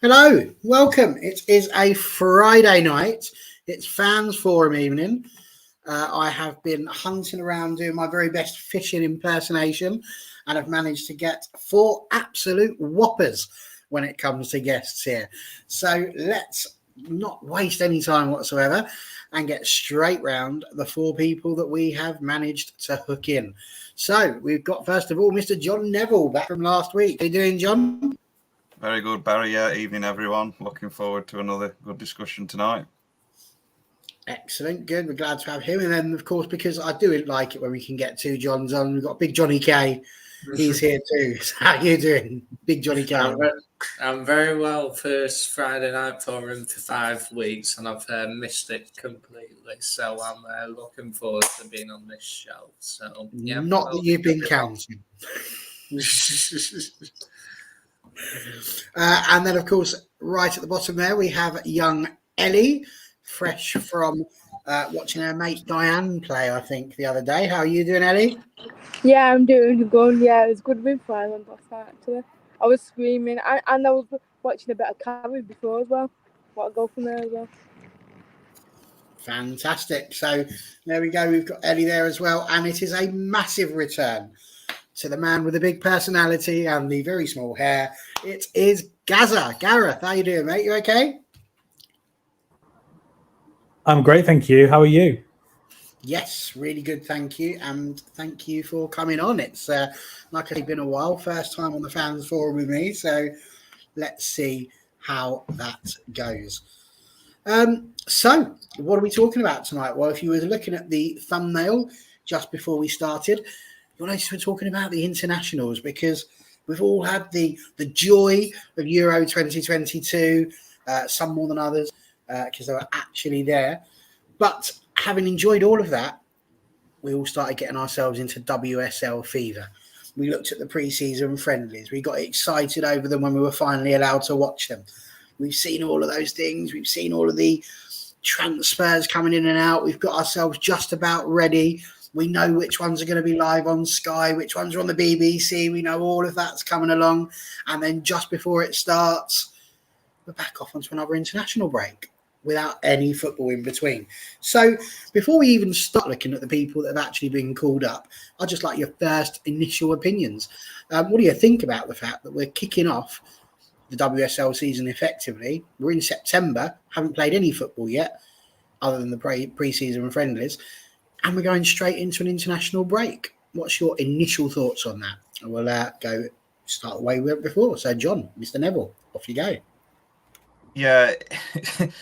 Hello, welcome. It is a Friday night. It's fans forum evening. I have been hunting around doing my very best fishing impersonation and have managed to get four absolute whoppers when it comes to guests here. So let's not waste any time whatsoever and get straight round the four people that we have managed to hook in. So we've got, first of all, Mr. John Neville back from last week. How you doing, John? Very good, Barry. Yeah, evening, everyone. Looking forward to another good discussion tonight. Excellent, good. We're glad to have him. And then, of course, because I do like it when we can get two Johns on, we've got Big Johnny K. He's here too. So how you doing, Big Johnny K? I'm very well. First Friday night forum for 5 weeks, and I've missed it completely. So I'm looking forward to being on this show. So yeah, Not that you've been counting. And then, of course, right at the bottom there, we have young Ellie, fresh from watching her mate Diane play, I think, the other day. How are you doing, Ellie? Yeah, I'm doing good. Yeah, it was good with Ireland last night, actually. I was screaming, and I was watching a bit of Carrie before as well. What a go from there as well. Fantastic. So there we go. We've got Ellie there as well. And it is a massive return to the man with the big personality and the very small hair. It is Gaza. Gareth, how you doing, mate? You okay? I'm great, thank you. How are you? Yes, really good, thank you. And thank you for coming on. It's like it's been a while. First time on the fans forum with me. So let's see how that goes. So what are we talking about tonight? Well, if you were looking at the thumbnail just before we started, you'll notice we're talking about the internationals because we've all had the joy of Euro 2022, some more than others, because they were actually there. But having enjoyed all of that, we all started getting ourselves into WSL fever. We looked at the pre-season friendlies. We got excited over them when we were finally allowed to watch them. We've seen all of those things. We've seen all of the transfers coming in and out. We've got ourselves just about ready. We know which ones are going to be live on Sky, which ones are on the BBC. We know all of that's coming along. And then just before it starts, we're back off onto another international break without any football in between. So before we even start looking at the people that have actually been called up, I'd just like your first initial opinions. What do you think about the fact that we're kicking off the WSL season effectively? We're in September, haven't played any football yet, other than the pre-season friendlies, and we're going straight into an international break. What's your initial thoughts on that? And we'll go start the way we went before. So, John, Mr. Neville, off you go. Yeah, it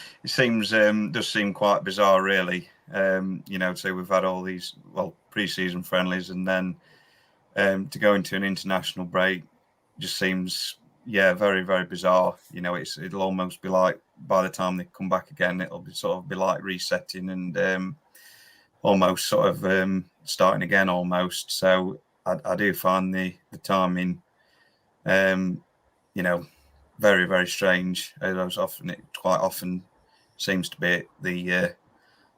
does seem quite bizarre, really. So we've had all these pre-season friendlies, and then to go into an international break just seems very, very bizarre. It'll almost be like by the time they come back again, it'll be like resetting and almost starting again almost. So I do find the timing, very, very strange. It quite often seems to be the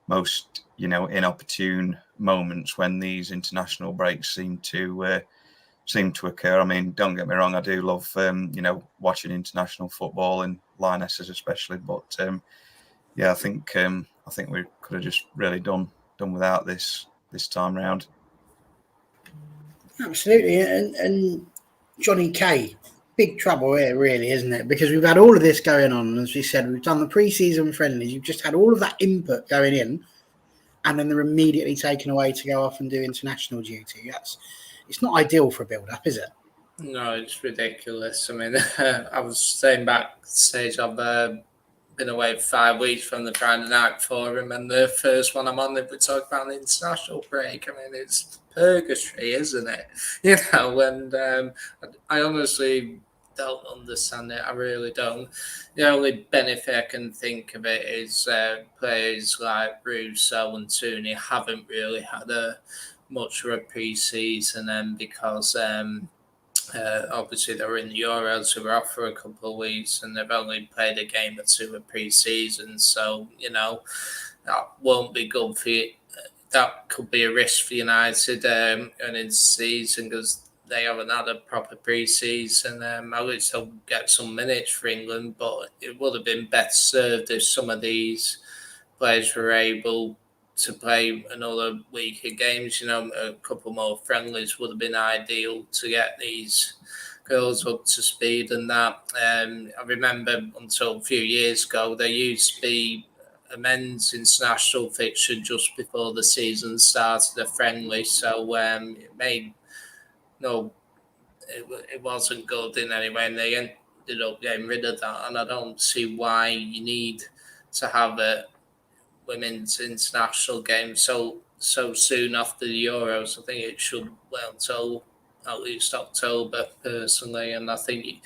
most inopportune moments when these international breaks seem to occur. I mean, don't get me wrong, I do love watching international football and Lionesses especially, but I think we could have just really done without this time round. Absolutely, and Johnny K, big trouble here, really, isn't it? Because we've had all of this going on, and as we said, we've done the pre-season friendlies. You've just had all of that input going in, and then they're immediately taken away to go off and do international duty. It's not ideal for a build-up, is it? No, it's ridiculous. I mean, I was saying backstage, I've been away for 5 weeks from the Friday night forum, and the first one I'm on, if we talk about the international break, I mean, it's purgatory, isn't it? And I honestly don't understand it. I really don't. The only benefit I can think of it is players like Russo and Tooney haven't really had much of a pre-season, because obviously they were in the Euros, who were off for a couple of weeks, and they've only played a game or two of pre-season. So, that won't be good for you. That could be a risk for United going into season, because they haven't had a proper pre-season. At least they'll get some minutes for England, but it would have been better served if some of these players were able to play another week of games. A couple more friendlies would have been ideal to get these girls up to speed and that. I remember until a few years ago, there used to be a men's international fixture just before the season started, a friendly. So it made it wasn't good in any way, and they ended up getting rid of that. And I don't see why you need to have a women's international game so soon after the Euros. I think it should wait until at least October, personally. And I think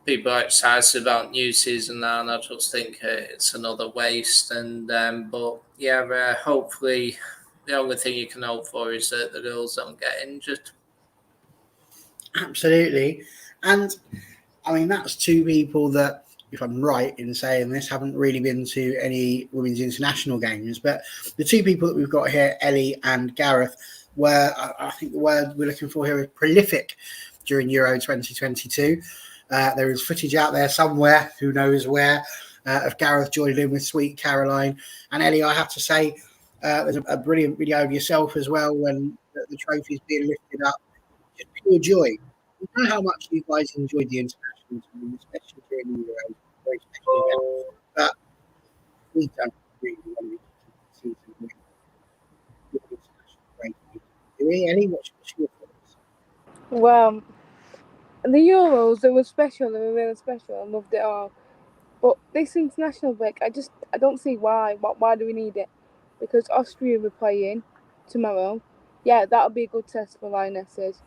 people are excited about new season now, and I just think it's another waste. And but yeah, hopefully the only thing you can hope for is that the girls don't get injured. Absolutely. And I mean, that's two people that, if I'm right in saying this, haven't really been to any women's international games. But the two people that we've got here, Ellie and Gareth, were, I think the word we're looking for here is prolific during Euro 2022. There is footage out there somewhere, who knows where, of Gareth joining in with Sweet Caroline. And Ellie, I have to say, there's a brilliant video of yourself as well when the trophy's being lifted up. Just pure joy. You know how much you guys enjoyed the international team, especially during the Euros, very special event. But we don't really want to be season with the international break. Do we, Ellie? What's your thoughts? Well, the Euros, they were special. They were really special. I loved it all. But this international break, I don't see why. Why do we need it? Because Austria we're playing tomorrow. Yeah, that'll be a good test for Lionesses.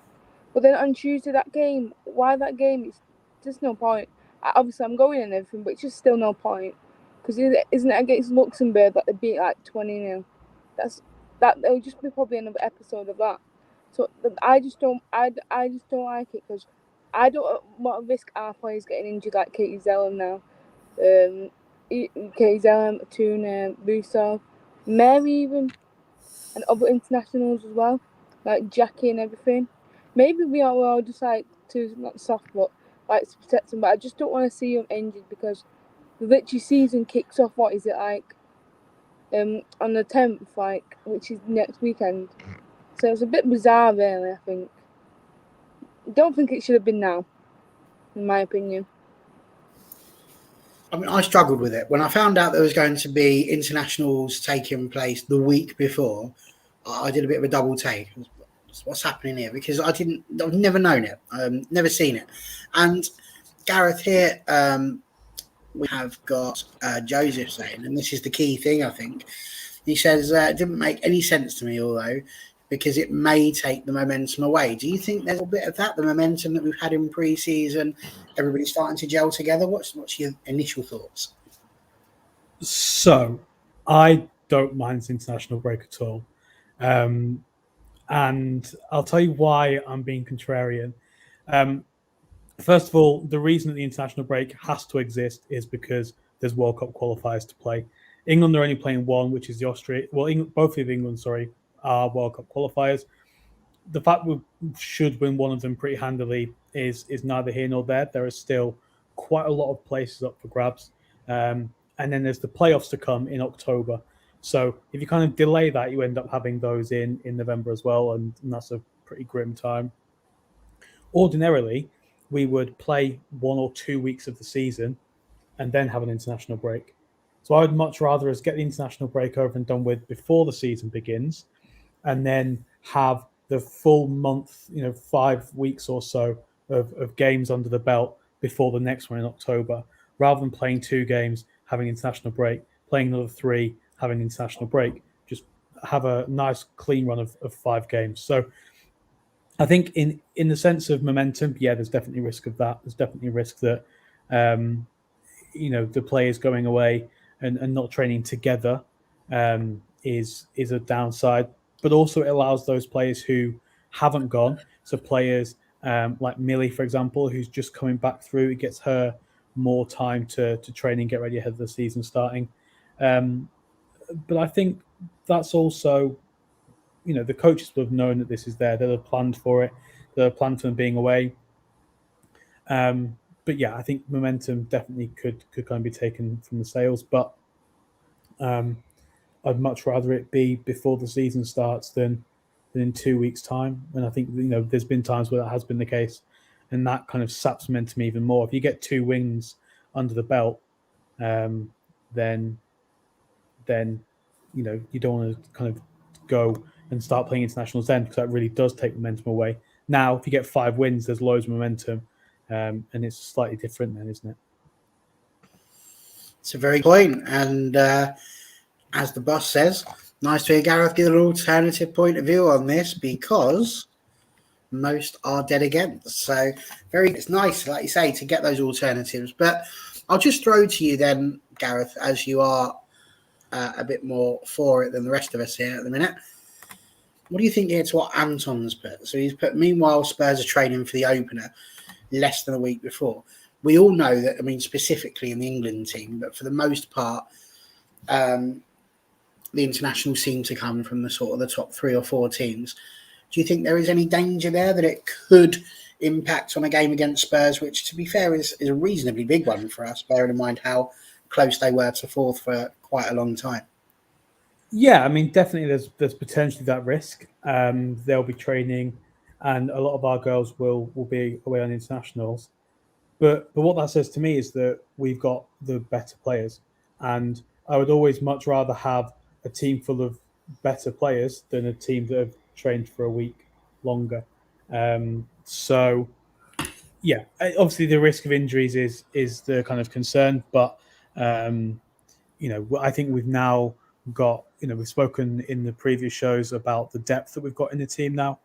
But then on Tuesday, why that game? It's just no point. Obviously, I'm going and everything, but it's just still no point. Because isn't it against Luxembourg that they beat like 20-0? There'll just be probably another episode of that. So I just don't like it, because I don't want to risk our players getting injured like Katie Zellum now. Katie Zellum, Tuna, Russo, Mary even, and other internationals as well, like Jackie and everything. Maybe we are all just like too not soft, but like to protect them. But I just don't want to see them injured, because the literally season kicks off. What is it like? On the 10th, like, which is next weekend. So it's a bit bizarre, really. I think. Don't think it should have been now, in my opinion. I mean, I struggled with it when I found out there was going to be internationals taking place the week before. I did a bit of a double take. What's happening here? Because I've never known it, never seen it. And Gareth here, we have got Joseph saying, and this is the key thing, I think. He says it didn't make any sense to me, although, because it may take the momentum away. Do you think there's a bit of that, the momentum that we've had in pre-season, everybody's starting to gel together? What's your initial thoughts? So, I don't mind this international break at all. And I'll tell you why I'm being contrarian. First of all, the reason that the international break has to exist is because there's World Cup qualifiers to play. England are only playing one, which is the Austria. Well, both of England, are World Cup qualifiers. The fact we should win one of them pretty handily is neither here nor there. There are still quite a lot of places up for grabs. And then there's the playoffs to come in October. So if you kind of delay that, you end up having those in November as well, and that's a pretty grim time. Ordinarily, we would play 1 or 2 weeks of the season and then have an international break. So I would much rather us get the international break over and done with before the season begins, and then have the full month, 5 weeks or so of games under the belt before the next one in October, rather than playing 2 games, having international break, playing another 3, having international break. Just have a nice clean run of 5 games. So I think in the sense of momentum, yeah, there's definitely risk of that. There's definitely a risk that the players going away and not training together is a downside. But also it allows those players who haven't gone, so players like Millie, for example, who's just coming back through, it gets her more time to train and get ready ahead of the season starting. But I think that's also, the coaches will have known that this is there. They'll have planned for it. the plan for them being away. But yeah, I think momentum definitely could kind of be taken from the sails. But I'd much rather it be before the season starts than in 2 weeks' time. And I think there's been times where that has been the case, and that kind of saps momentum even more. If you get 2 wins under the belt, then you don't want to kind of go and start playing internationals then, because that really does take momentum away. Now, if you get 5 wins, there's loads of momentum, and it's slightly different then, isn't it? It's a very good point. And as the boss says, nice to hear Gareth give an alternative point of view on this, because most are dead against. So it's nice, like you say, to get those alternatives. But I'll just throw to you then, Gareth, as you are a bit more for it than the rest of us here at the minute. What do you think here to what Anton's put? So he's put, meanwhile, Spurs are training for the opener less than a week before. We all know that, I mean, specifically in the England team, but for the most part, the internationals seem to come from the sort of the top 3 or 4 teams. Do you think there is any danger there that it could impact on a game against Spurs, which, to be fair, is a reasonably big one for us, bearing in mind how close they were to 4th for quite a long time? Yeah, I mean, definitely there's potentially that risk. They'll be training, and a lot of our girls will be away on internationals. But what that says to me is that we've got the better players, and I would always much rather have a team full of better players than a team that have trained for a week longer. So, yeah, obviously the risk of injuries is the kind of concern, but I think we've now got, we've spoken in the previous shows about the depth that we've got in the team now.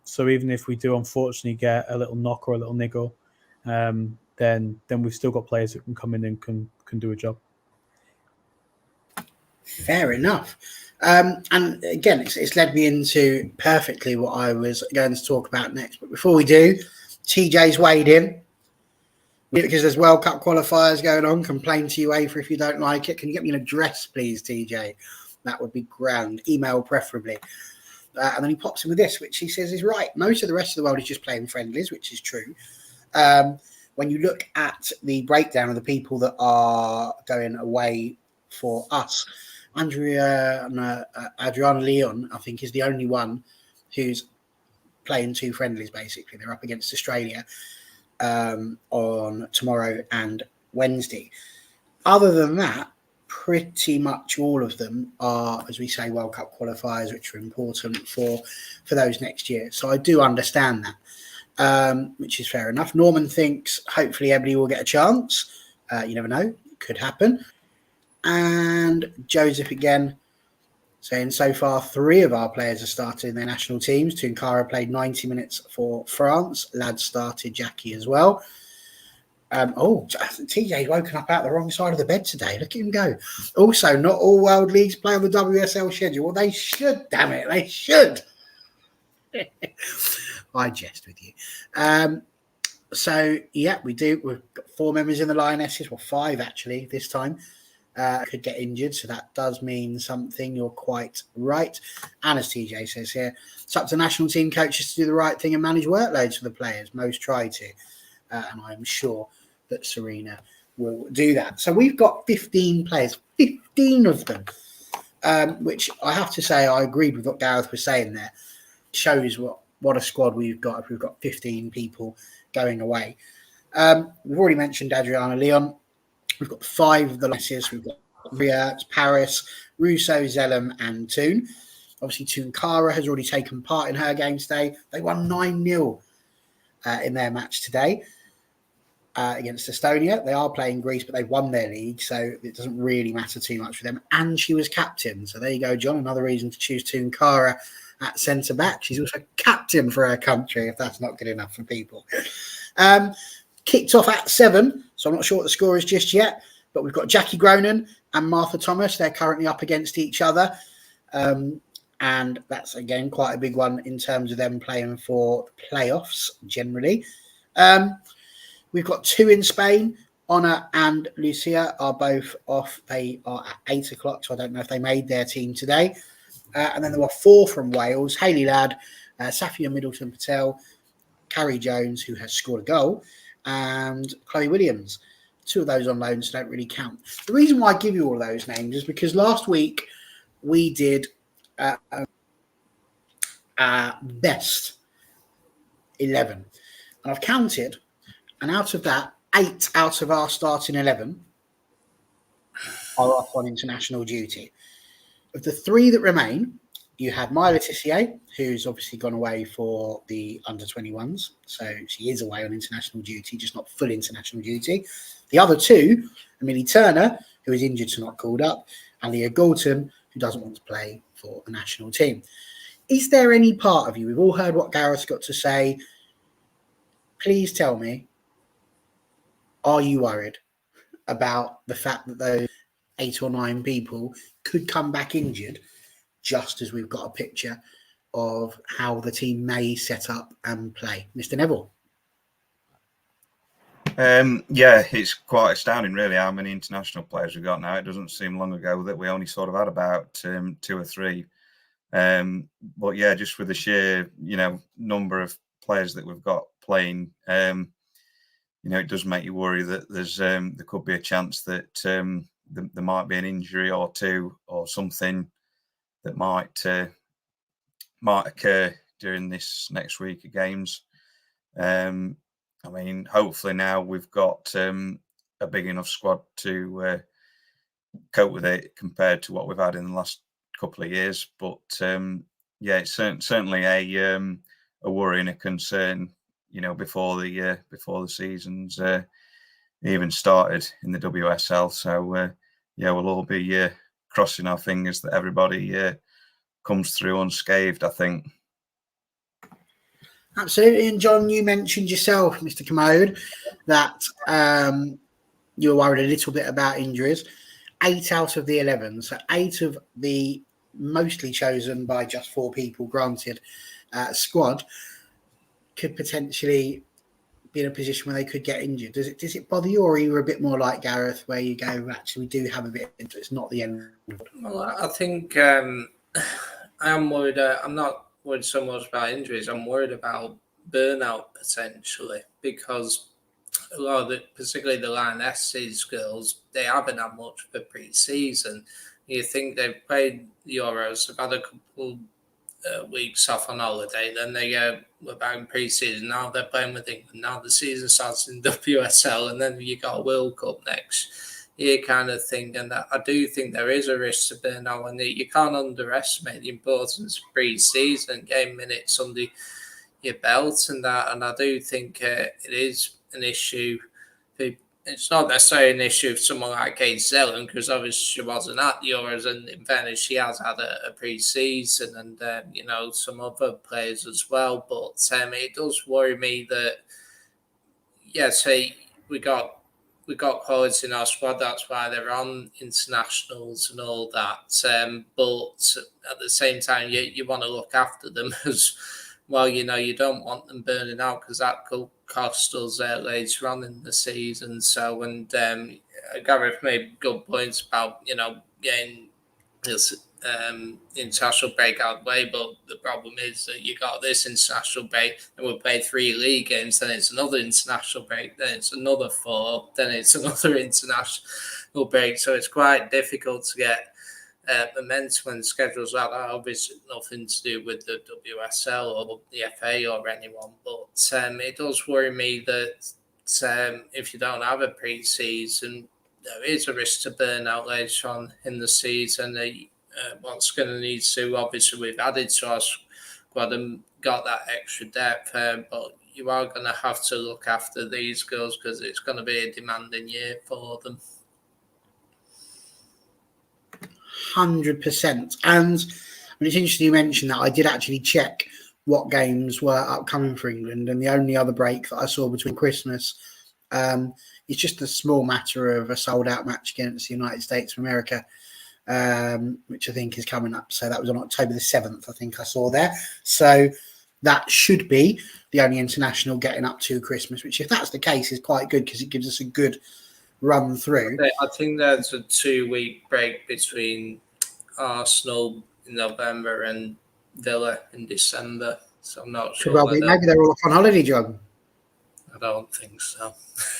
So even if we do unfortunately get a little knock or a little niggle, then we've still got players that can come in and can do a job. Fair enough. And again, it's led me into perfectly what I was going to talk about next. But before we do, TJ's weighed in, because there's World Cup qualifiers going on. Complain to UEFA if you don't like it. Can you get me an address, please, TJ? That would be grand. Email preferably. And then he pops in with this, which he says is right. Most of the rest of the world is just playing friendlies, which is true. When you look at the breakdown of the people that are going away for us, Adriana Leon, I think, is the only one who's playing 2 friendlies, basically. They're up against Australia on tomorrow and Wednesday. Other than that, pretty much all of them are, as we say, World Cup qualifiers, which are important for those next year. So I do understand that, which is fair enough. Norman thinks hopefully everybody will get a chance. You never know. It could happen. And Joseph again saying so far 3 of our players have started in their national teams. Tunkara played 90 minutes for France. Ladd started, Jackie as well. TJ's woken up out the wrong side of the bed today. Look at him go. Also, not all world leagues play on the WSL schedule. Well, they should, damn it. They should. I jest with you. So, yeah, we do. We've got 4 members in the Lionesses. Well, 5, actually, this time. Could get injured, so that does mean something. You're quite right. And as TJ says here, it's up to national team coaches to do the right thing and manage workloads for the players. Most try to, and I'm sure that Serena will do that. So we've got 15 players, 15 of them, which I have to say I agreed with what Gareth was saying there. Shows what a squad we've got if we've got 15 people going away. We've already mentioned Adriana Leon. We've got 5 of the Lionesses. We've got Ria, Paris, Russo, Zellum, and Toon. Obviously, Tunkara has already taken part in her game today. They won 9-0 in their match today against Estonia. They are playing Greece, but they've won their league, so it doesn't really matter too much for them. And she was captain. So there you go, John. Another reason to choose Tunkara at centre-back. She's also captain for her country, if that's not good enough for people. Kicked off at 7, so I'm not sure what the score is just yet, but we've got Jackie Gronin and Martha Thomas. They're currently up against each other, and that's, again, quite a big one in terms of them playing for the playoffs generally. We've got 2 in Spain. Honor and Lucia are both off. They are at 8 o'clock, so I don't know if they made their team today. And then there were 4 from Wales: Hayley Ladd, Safia Middleton Patel, Carrie Jones, who has scored a goal, and Chloe Williams. 2 of those on loan, so don't really count. The reason why I give you all of those names is because last week we did best 11. And I've counted, and out of that, 8 out of our starting 11 are off on international duty. Of the 3 that remain, you have Maya Letitia, who's obviously gone away for the under-21s. So she is away on international duty, just not full international duty. The other 2, Amelie Turner, who is injured so not called up, and Leah Galton, who doesn't want to play for a national team. Is there any part of you, we've all heard what Gareth's got to say, please tell me, are you worried about the fact that those 8 or 9 people could come back injured, just as we've got a picture of how the team may set up and play? Mr. Neville? Yeah, it's quite astounding, really, how many international players we've got now. It doesn't seem long ago that we only sort of had about 2 or 3. But yeah, just with the sheer, number of players that we've got playing, it does make you worry that there could be a chance that there might be an injury or 2 or something that might occur during this next week of games. Hopefully now we've got a big enough squad to cope with it compared to what we've had in the last couple of years. But yeah, it's certainly a worry and a concern, before the season's even started in the WSL. So yeah, we'll all be crossing our fingers that everybody comes through unscathed, I think. Absolutely. And John, you mentioned yourself, Mr. Commode, that you were worried a little bit about injuries. 8 out of the 11, so 8 of the mostly chosen by just 4 people, granted, squad could potentially be in a position where they could get injured. Does it bother you, or are you a bit more like Gareth, where you go, actually, we do have a bit, it's not the end? Well, I think I am worried. I'm not worried so much about injuries. I'm worried about burnout potentially, because a lot of particularly the Lionesses girls, they haven't had much for pre-season. You think they've played the Euros, they've had a couple weeks off on holiday, then they were back in pre-season. Now they're playing with England. Now the season starts in WSL, and then you got a World Cup next year, kind of thing. And I do think there is a risk to burnout, and you can't underestimate the importance of pre-season, game minutes under your belt, and that. And I do think it is an issue. It's not necessarily an issue for someone like Kate Zellen, because obviously she wasn't at the Euros, and in fairness, she has had a pre-season, and some other players as well. But it does worry me that, we got quality in our squad. That's why they're on internationals and all that. But at the same time, you want to look after them as well. You don't want them burning out, because that could cost us later on in the season. So, and Gareth made good points about getting this international break out of the way, but the problem is that you got this international break, and we'll play 3 league games, then it's another international break, then it's another 4, then it's another international break. So it's quite difficult to get momentum and schedules like that. Obviously nothing to do with the WSL or the FA or anyone, but it does worry me that if you don't have a pre-season, there is a risk to burn out later on in the season. What's going to need to, obviously we've added to our squad and got that extra depth, but you are going to have to look after these girls, because it's going to be a demanding year for them. 100%. And it's interesting you mentioned that. I did actually check what games were upcoming for England, and the only other break that I saw between Christmas is just a small matter of a sold-out match against the United States of America, which I think is coming up. So that was on October the 7th, I think I saw there. So that should be the only international getting up to Christmas, which, if that's the case, is quite good, because it gives us a good run through. I think there's a 2-week break between Arsenal in November and Villa in December. So I'm not Could sure well be. whether. Maybe they're all off on holiday, John. I don't think so.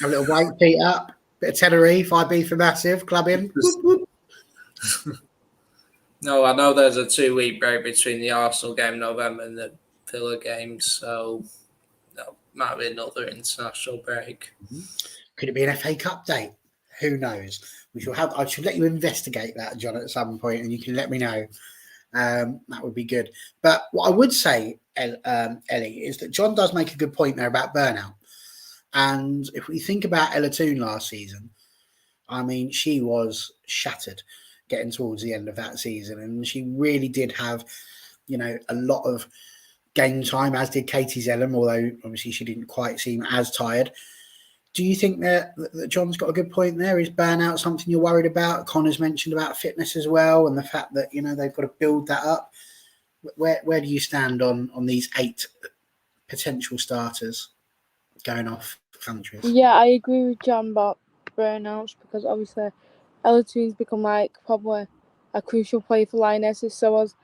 A little break, feet up, bit of Tenerife, IB for massive, club in. Whoop, whoop. No, I know there's a 2-week break between the Arsenal game in November and the Villa game, so that might be another international break. Could it be an FA Cup date? Who knows? We shall have. I should let you investigate that, John, at some point, and you can let me know. That would be good. But what I would say, Ellie, is that John does make a good point there about burnout. And if we think about Ella Toon last season, I mean, she was shattered getting towards the end of that season, and she really did have, a lot of game time, as did Katie Zellum, although obviously she didn't quite seem as tired. Do you think that John's got a good point there? Is burnout something you're worried about? Connor's mentioned about fitness as well, and the fact that they've got to build that up. Where do you stand on these 8 potential starters going off countries? Yeah, I agree with John about burnouts because obviously Ella Toon's become like probably a crucial player for Lionesses. So as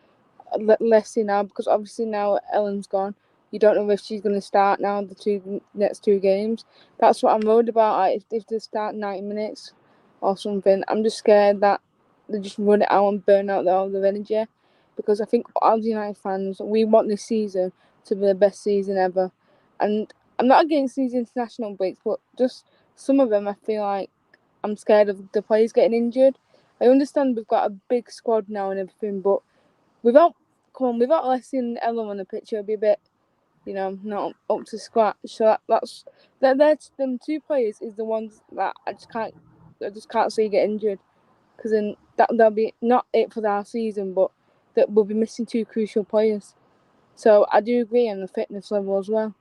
Leslie now, because obviously now Ellen's gone, you don't know if she's going to start now the next 2 games. That's what I'm worried about. If they start 90 minutes or something, I'm just scared that they just run it out and burn out all their energy. Because I think as United fans, we want this season to be the best season ever. And I'm not against these international breaks, but just some of them I feel like I'm scared of the players getting injured. I understand we've got a big squad now and everything, but without Leslie and Ella on the pitch, it'll be a bit, not up to scratch. So that's them 2 players is the ones that I just can't see get injured, because then that'll be not it for our season, but that we'll be missing 2 crucial players. So I do agree on the fitness level as well,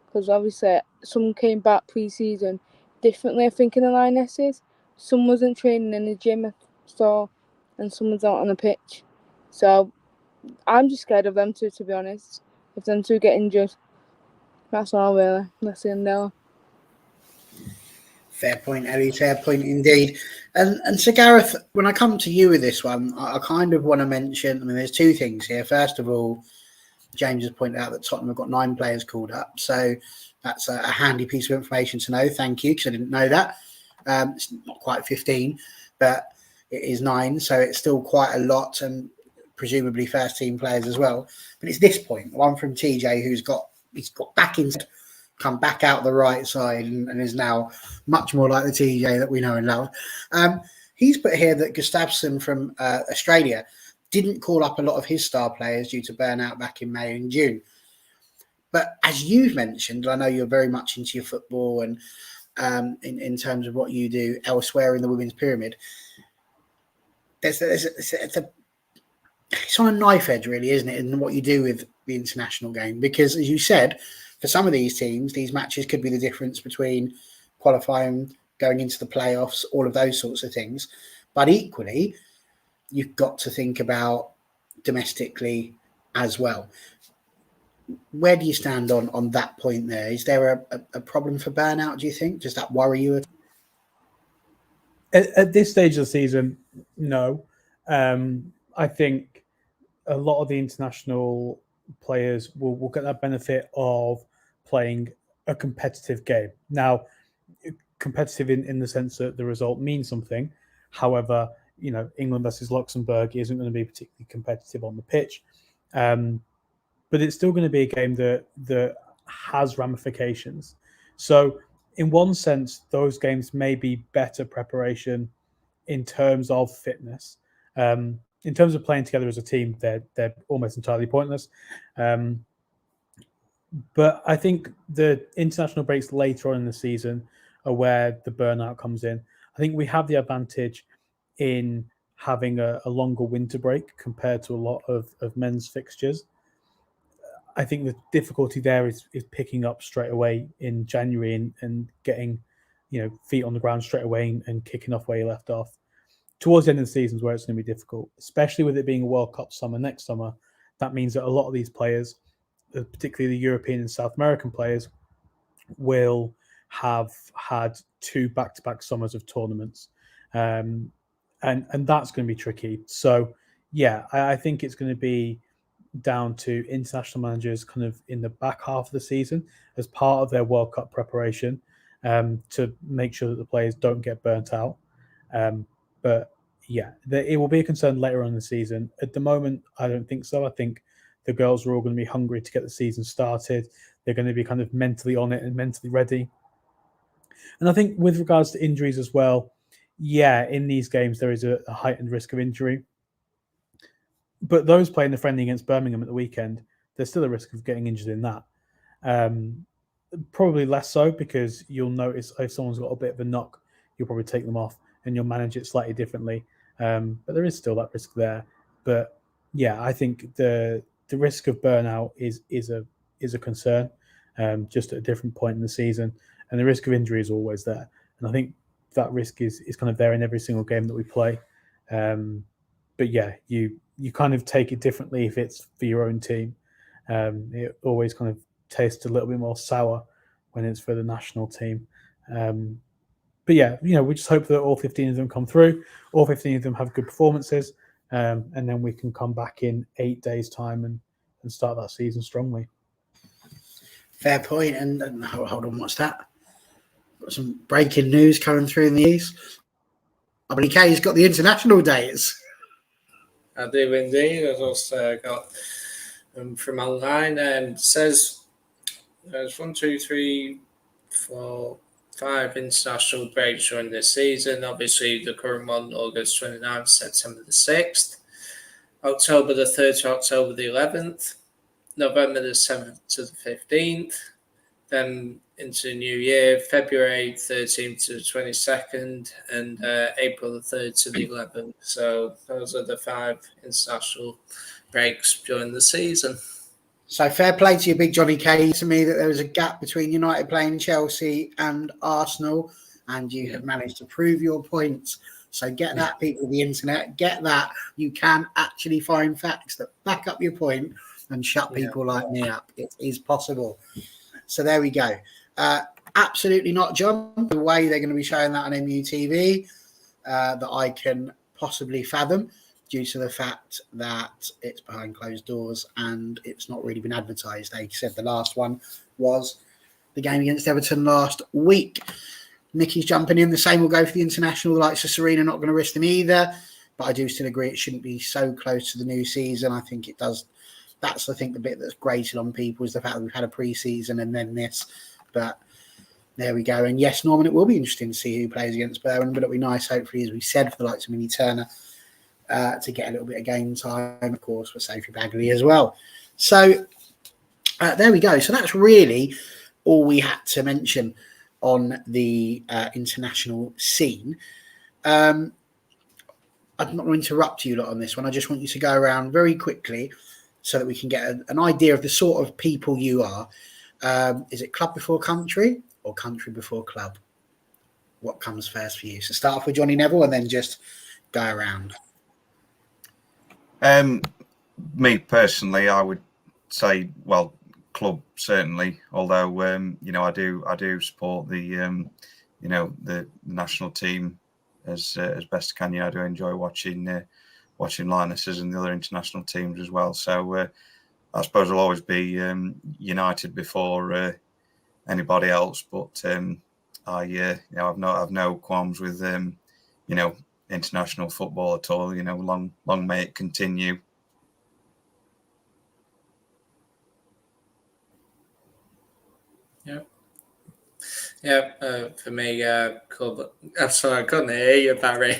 because obviously some came back pre-season differently. I think in the Lionesses, some wasn't training in the gym, and some was out on the pitch. So I'm just scared of them 2, to be honest. If them 2 get injured, that's all really. Leslie and Nella. Fair point, Ellie. Fair point indeed. And so, Gareth, when I come to you with this one, I kind of want to mention. I mean, there's 2 things here. First of all, James has pointed out that Tottenham have got 9 players called up, so that's a handy piece of information to know. Thank you, because I didn't know that. It's not quite 15, but it is 9, so it's still quite a lot, and presumably first team players as well. But it's this point, one from TJ, he's got back inside, come back out the right side, and is now much more like the TJ that we know and love. He's put here that Gustafsson from Australia didn't call up a lot of his star players due to burnout back in May and June. But as you've mentioned, I know you're very much into your football and in terms of what you do elsewhere in the women's pyramid, it's on a knife edge, really, isn't it, in what you do with the international game? Because, as you said, for some of these teams, these matches could be the difference between qualifying, going into the playoffs, all of those sorts of things. But equally, you've got to think about domestically as well. Where do you stand on that point there? Is there a problem for burnout, do you think? Does that worry you? At this stage of the season, no. I think a lot of the international players will get that benefit of playing a competitive game. Now, competitive in the sense that the result means something. However, England versus Luxembourg isn't going to be particularly competitive on the pitch. But it's still going to be a game that has ramifications. So in one sense, those games may be better preparation in terms of fitness. In terms of playing together as a team, they're almost entirely pointless. But I think the international breaks later on in the season are where the burnout comes in. I think we have the advantage in having a longer winter break compared to a lot of men's fixtures. I think the difficulty there is picking up straight away in January and getting, feet on the ground straight away and kicking off where you left off. Towards the end of the season is where it's going to be difficult, especially with it being a World Cup summer next summer. That means that a lot of these players, particularly the European and South American players, will have had 2 back-to-back summers of tournaments. And that's going to be tricky. So, yeah, I think it's going to be down to international managers kind of in the back half of the season as part of their World Cup preparation to make sure that the players don't get burnt out. But yeah, it will be a concern later on in the season. At the moment, I don't think so. I think the girls are all going to be hungry to get the season started. They're going to be kind of mentally on it and mentally ready. And I think with regards to injuries as well, yeah, in these games there is a heightened risk of injury. But those playing the friendly against Birmingham at the weekend, there's still a risk of getting injured in that. Probably less so because you'll notice if someone's got a bit of a knock, you'll probably take them off and you'll manage it slightly differently. But there is still that risk there. But yeah, I think the risk of burnout is a concern, just at a different point in the season, and the risk of injury is always there. And I think that risk is kind of there in every single game that we play. But yeah, you kind of take it differently if it's for your own team. It always kind of tastes a little bit more sour when it's for the national team. But yeah, we just hope that all 15 of them come through, all 15 of them have good performances, and then we can come back in 8 days' time and start that season strongly. Fair point. And hold on, what's that? Got some breaking news coming through in the east. I believe Kay's got the international dates. I do indeed. I've also got from online and says there's 1, 2, 3, 4, 5 international breaks during this season. Obviously, the current one, August 29th, September the 6th, October the 3rd to October the 11th, November the 7th to the 15th, then into the new year, February 13th to the 22nd, and April the 3rd to the 11th. So those are the 5 international breaks during the season. So fair play to you, Big Johnny K. To me, that there was a gap between United playing Chelsea and Arsenal, and you have managed to prove your points. So get that, people of the internet. Get that. You can actually find facts that back up your point and shut people like me up. It is possible. So there we go. Absolutely not, John. The way they're going to be showing that on MUTV that I can possibly fathom, due to the fact that it's behind closed doors and it's not really been advertised. They said the last one was the game against Everton last week. Mickey's jumping in. The same will go for the international. The likes of Serena not going to risk them either. But I do still agree it shouldn't be so close to the new season. I think it does. That's, I think, the bit that's grated on people is the fact that we've had a pre-season and then this. But there we go. And yes, Norman, it will be interesting to see who plays against Birmingham, but it'll be nice, hopefully, as we said, for the likes of Minnie Turner, to get a little bit of game time, of course, for Sophie Bagley as well. So there we go. So that's really all we had to mention on the international scene. I'm not going to interrupt you lot on this one. I just want you to go around very quickly so that we can get an idea of the sort of people you are. Is it club before country or country before club? What comes first for you? So start off with Johnny Neville and then just go around. Me personally, I would say, well, club certainly. Although I do support the the national team as best I can. I do enjoy watching Lionesses and the other international teams as well. So I suppose I'll always be United before anybody else. But I've no qualms with international football at all. Long may it continue. Yeah, for me, club. I'm sorry, I couldn't hear you, Barry.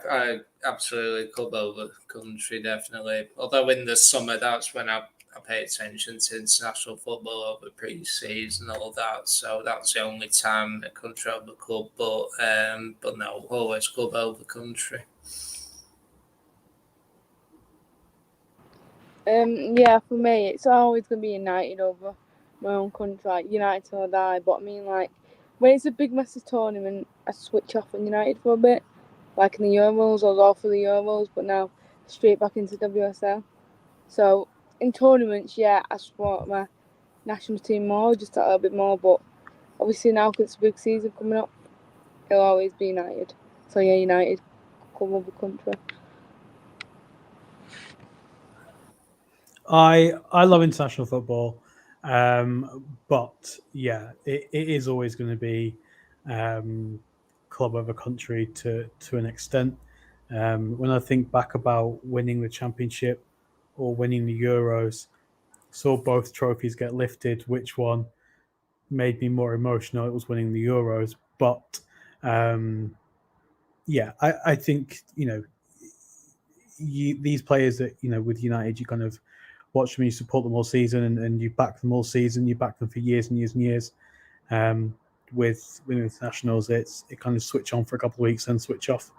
I absolutely club over country, definitely. Although in the summer, that's when I pay attention to international football over pre-season and all that. So that's the only time a country over club. But no, always club over country. For me, it's always going to be United over my own country. Like, United till I die. But I mean, like, when it's a big, massive tournament, I switch off on United for a bit. Like in the Euros, I was all for the Euros, but now straight back into WSL. So in tournaments, I support my national team more, just a little bit more. But obviously now, because it's a big season coming up, it'll always be United. So yeah, United, club over country. I love international football, but yeah, it is always going to be club over country to an extent. When I think back about winning the championship or winning the Euros, saw both trophies get lifted. Which one made me more emotional? It was winning the Euros, but yeah, I think these players that with United, you kind of watch them, you support them all season, and you back them all season. You back them for years and years and years. With internationals, it kind of switch on for a couple of weeks and switch off.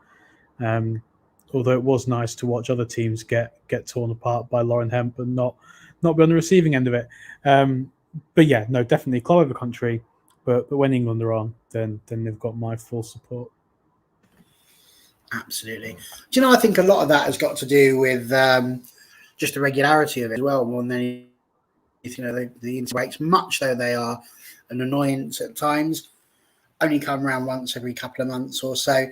Although it was nice to watch other teams get torn apart by Lauren Hemp and not be on the receiving end of it. But yeah, no, definitely club over country. But when England are on, then they've got my full support. Absolutely. Do you know, I think a lot of that has got to do with just the regularity of it as well, more than anything. The inter breaks, much though they are an annoyance at times, only come around once every couple of months or so.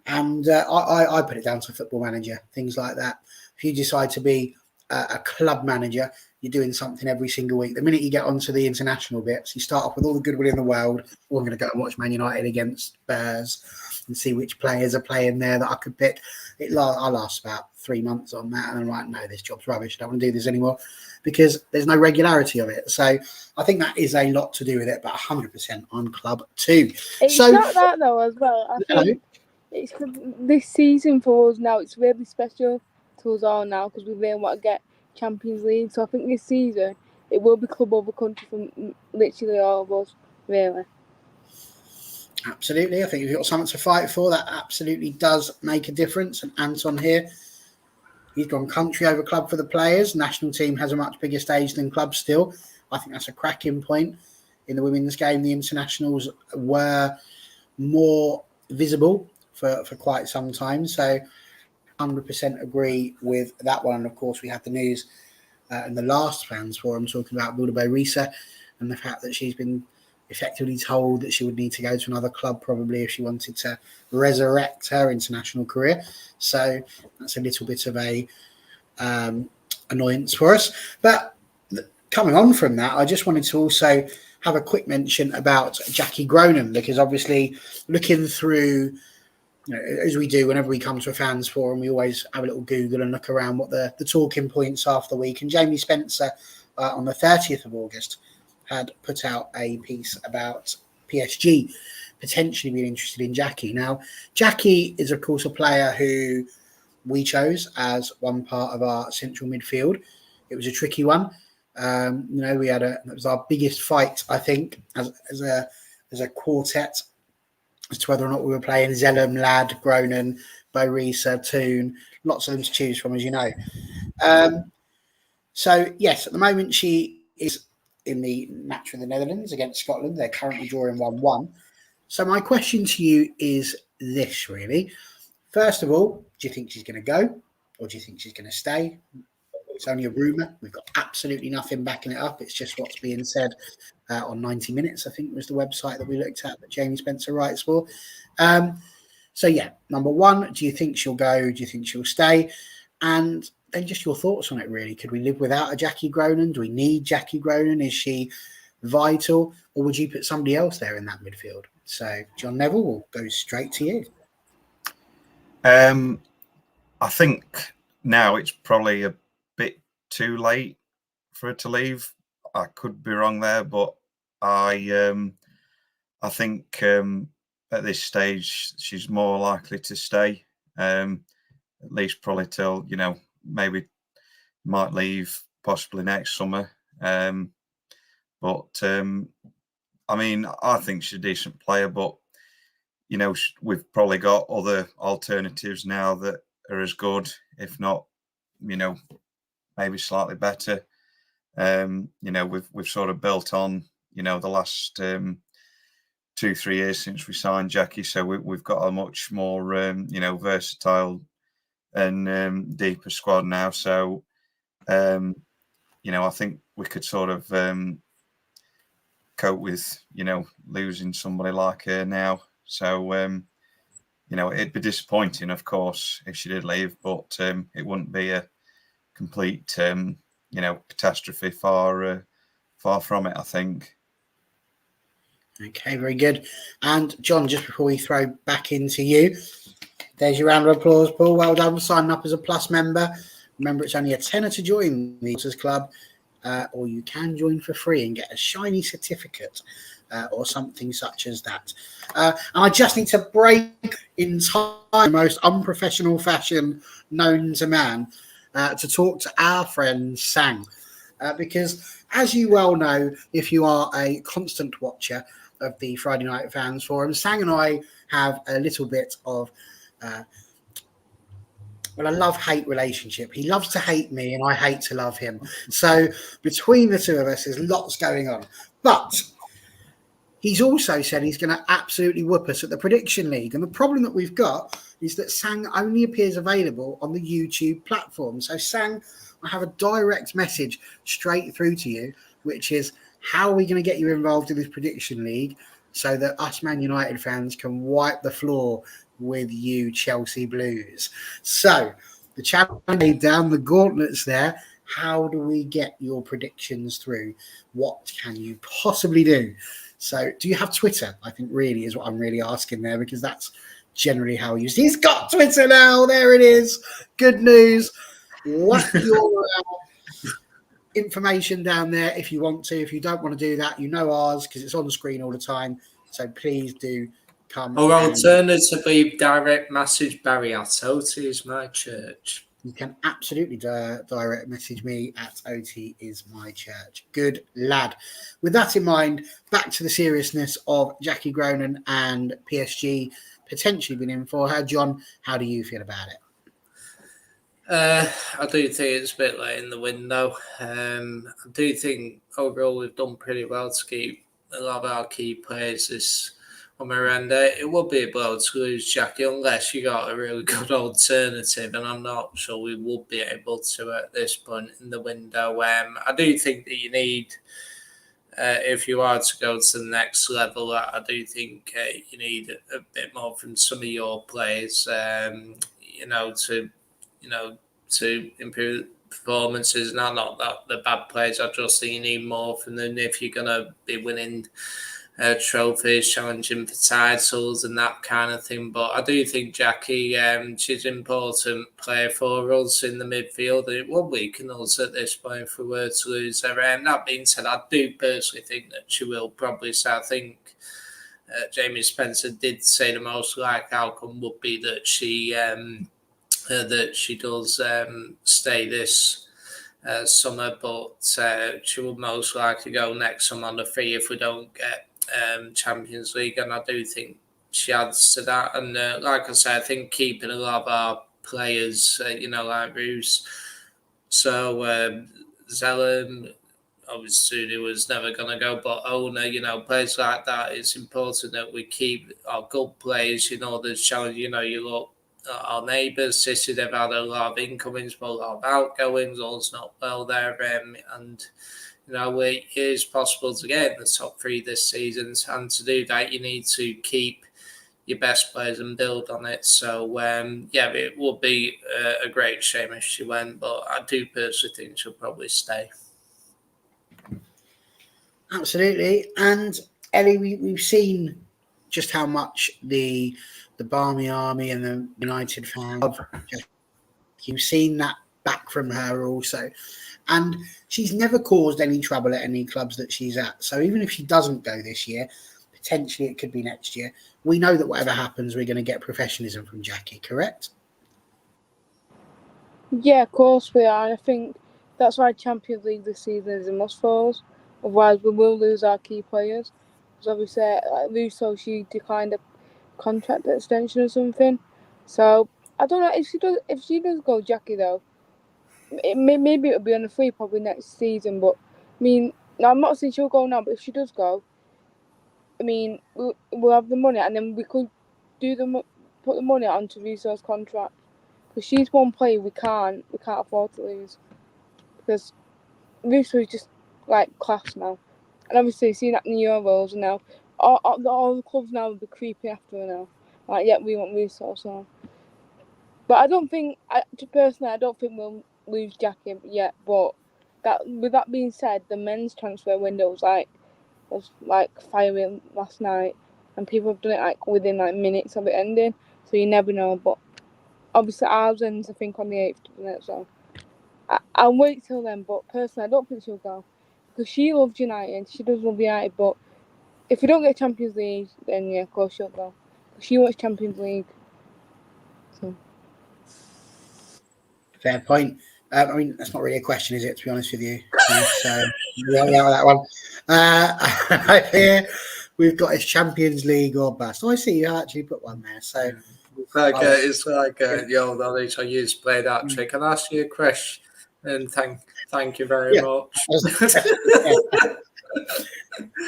And I put it down to Football Manager, things like that. If you decide to be a club manager, you're doing something every single week. The minute you get onto the international bits, you start off with all the goodwill in the world. Oh, I'm going to go and watch Man United against Spurs and see which players are playing there that I could pick. I last about 3 months on that, and I'm like, no, this job's rubbish. I don't want to do this anymore because there's no regularity of it. So I think that is a lot to do with it, but 100% on club too. It's not that though as well. I think it's this season for us now. It's really special to us all now because we really want to get Champions League. So I think this season it will be club over country for literally all of us, really. Absolutely. I think if you've got something to fight for, that absolutely does make a difference. And Anton here, he's gone country over club for the players. National team has a much bigger stage than club still. I think that's a cracking point. In the women's game, the internationals were more visible for quite some time. So 100% agree with that one. And of course, we had the news in the last fans forum talking about Bilderberg Risa and the fact that she's been effectively told that she would need to go to another club probably if she wanted to resurrect her international career. So that's a little bit of a annoyance for us. But coming on from that, I just wanted to also have a quick mention about Jackie Gronan, because obviously looking through, as we do whenever we come to a fans forum, we always have a little Google and look around what the talking points are for the week. And Jamie Spencer on the 30th of August had put out a piece about PSG potentially being interested in Jackie. Now, Jackie is, of course, a player who we chose as one part of our central midfield. It was a tricky one. It was our biggest fight, I think, as a quartet, as to whether or not we were playing Zellum, Ladd, Gronan, Borisa, Toon, lots of them to choose from, as you know. So, yes, at the moment she is in the match with the Netherlands against Scotland. They're currently drawing 1-1. So my question to you is this, really. First of all, do you think she's going to go, or do you think she's going to stay? It's only a rumour. We've got absolutely nothing backing it up. It's just what's being said on 90 Minutes, I think was the website that we looked at that Jamie Spencer writes for. So, yeah, number one, do you think she'll go? Do you think she'll stay? And then just your thoughts on it, really. Could we live without a Jackie Gronan? Do we need Jackie Gronan? Is she vital? Or would you put somebody else there in that midfield? So, John Neville, will go straight to you. I think now it's probably a bit too late for her to leave. I could be wrong there, but I think at this stage she's more likely to stay. At least probably till, maybe might leave possibly next summer. But I mean, I think she's a decent player, but we've probably got other alternatives now that are as good, if not, maybe slightly better. We've sort of built on, the last 2-3 years since we signed Jackie, so we've got a much more, versatile and deeper squad now. So, I think we could sort of cope with, losing somebody like her now. So, it'd be disappointing, of course, if she did leave, but it wouldn't be a complete catastrophe. Far from it, I think. Okay, very good. And John, just before we throw back into you, there's your round of applause, Paul. Well done for signing up as a Plus member. Remember, it's only a tenner to join the Authors Club, or you can join for free and get a shiny certificate or something such as that. And I just need to break in the most unprofessional fashion known to man to talk to our friend Sang. Because, as you well know, if you are a constant watcher of the Friday Night Fans Forum, Sang and I have a little bit of a love-hate relationship. He loves to hate me and I hate to love him. So between the two of us, there's lots going on. But he's also said he's going to absolutely whoop us at the Prediction League. And the problem that we've got is that Sang only appears available on the YouTube platform. So Sang, I have a direct message straight through to you, which is, how are we going to get you involved in this Prediction League so that us Man United fans can wipe the floor with you Chelsea Blues? So the challenge laid down, the gauntlet's there. How do we get your predictions through? What can you possibly do? So do you have Twitter? I think really is what I'm really asking there, because that's generally how he uses. He's got Twitter now. There it is. Good news. Whack your information down there if you want to. If you don't want to do that, you know ours because it's on the screen all the time. So please do come. Or alternatively, direct message Barry at OT is my church. You can absolutely direct message me at OT is my church. Good lad. With that in mind, back to the seriousness of Jackie Groenen and PSG potentially being in for her. John, how do you feel about it? I do think it's a bit late in the window. I do think overall we've done pretty well to keep a lot of our key players this summer, and it would be a blow to lose Jackie unless you got a really good alternative, and I'm not sure we would be able to at this point in the window. I do think that you need, if you are to go to the next level, I do think you need a bit more from some of your players, to improve performances. Not that the bad players, I just think you need more from them if you're going to be winning trophies, challenging for titles and that kind of thing. But I do think Jackie, she's an important player for us in the midfield. It will weaken us at this point if we were to lose her. That being said, I do personally think that she will probably. So I think Jamie Spencer did say the most likely outcome would be that she does stay this summer, but she will most likely go next summer on the free if we don't get Champions League, and I do think she adds to that. And like I said, I think keeping a lot of our players, like Roos, so Zelen, obviously he was never going to go, but Owner, players like that, it's important that we keep our good players, there's challenge, you look our neighbours, City, they've had a lot of incomings, but a lot of outgoings, all's not well there, and it is possible to get in the top three this season, and to do that you need to keep your best players and build on it. So it would be a great shame if she went, but I do personally think she'll probably stay. Absolutely. And Ellie, we've seen just how much the Barmy Army and the United fans love. You've seen that back from her also. And she's never caused any trouble at any clubs that she's at. So even if she doesn't go this year, potentially it could be next year. We know that whatever happens, we're going to get professionalism from Jackie, correct? Yeah, of course we are. And I think that's why Champions League this season is a must for us. Otherwise, we will lose our key players. Because obviously, like Russo, she declined a contract extension or something. So I don't know if she does go Jackie though. Maybe it'll be on the free probably next season. But I mean, I'm not saying she'll go now. But if she does go, I mean, we'll have the money, and then we could put the money onto Russo's contract. Because she's one player we can't afford to lose. Because Russo is just like class now. And obviously, seeing that in the Euros now, all the clubs now will be creeping after her now. Like, yeah, we want Russo, so. But I don't think, personally, I don't think we'll lose Jackie yet. But with that being said, the men's transfer window was firing last night, and people have done it within minutes of it ending. So you never know. But obviously ours ends I think on the 8th, doesn't it? So I'll wait till then. But personally, I don't think she'll go because she loves United. She does love United, but if we don't get Champions League, then yeah, of course she'll go. She wants Champions League. So. Fair point. I mean, that's not really a question, is it? To be honest with you. So yeah, that one. Here we've got his Champions League or bust. Oh, I see you actually put one there. So it's like the old adage I used to play that trick. I'll ask you a question, and thank you very much.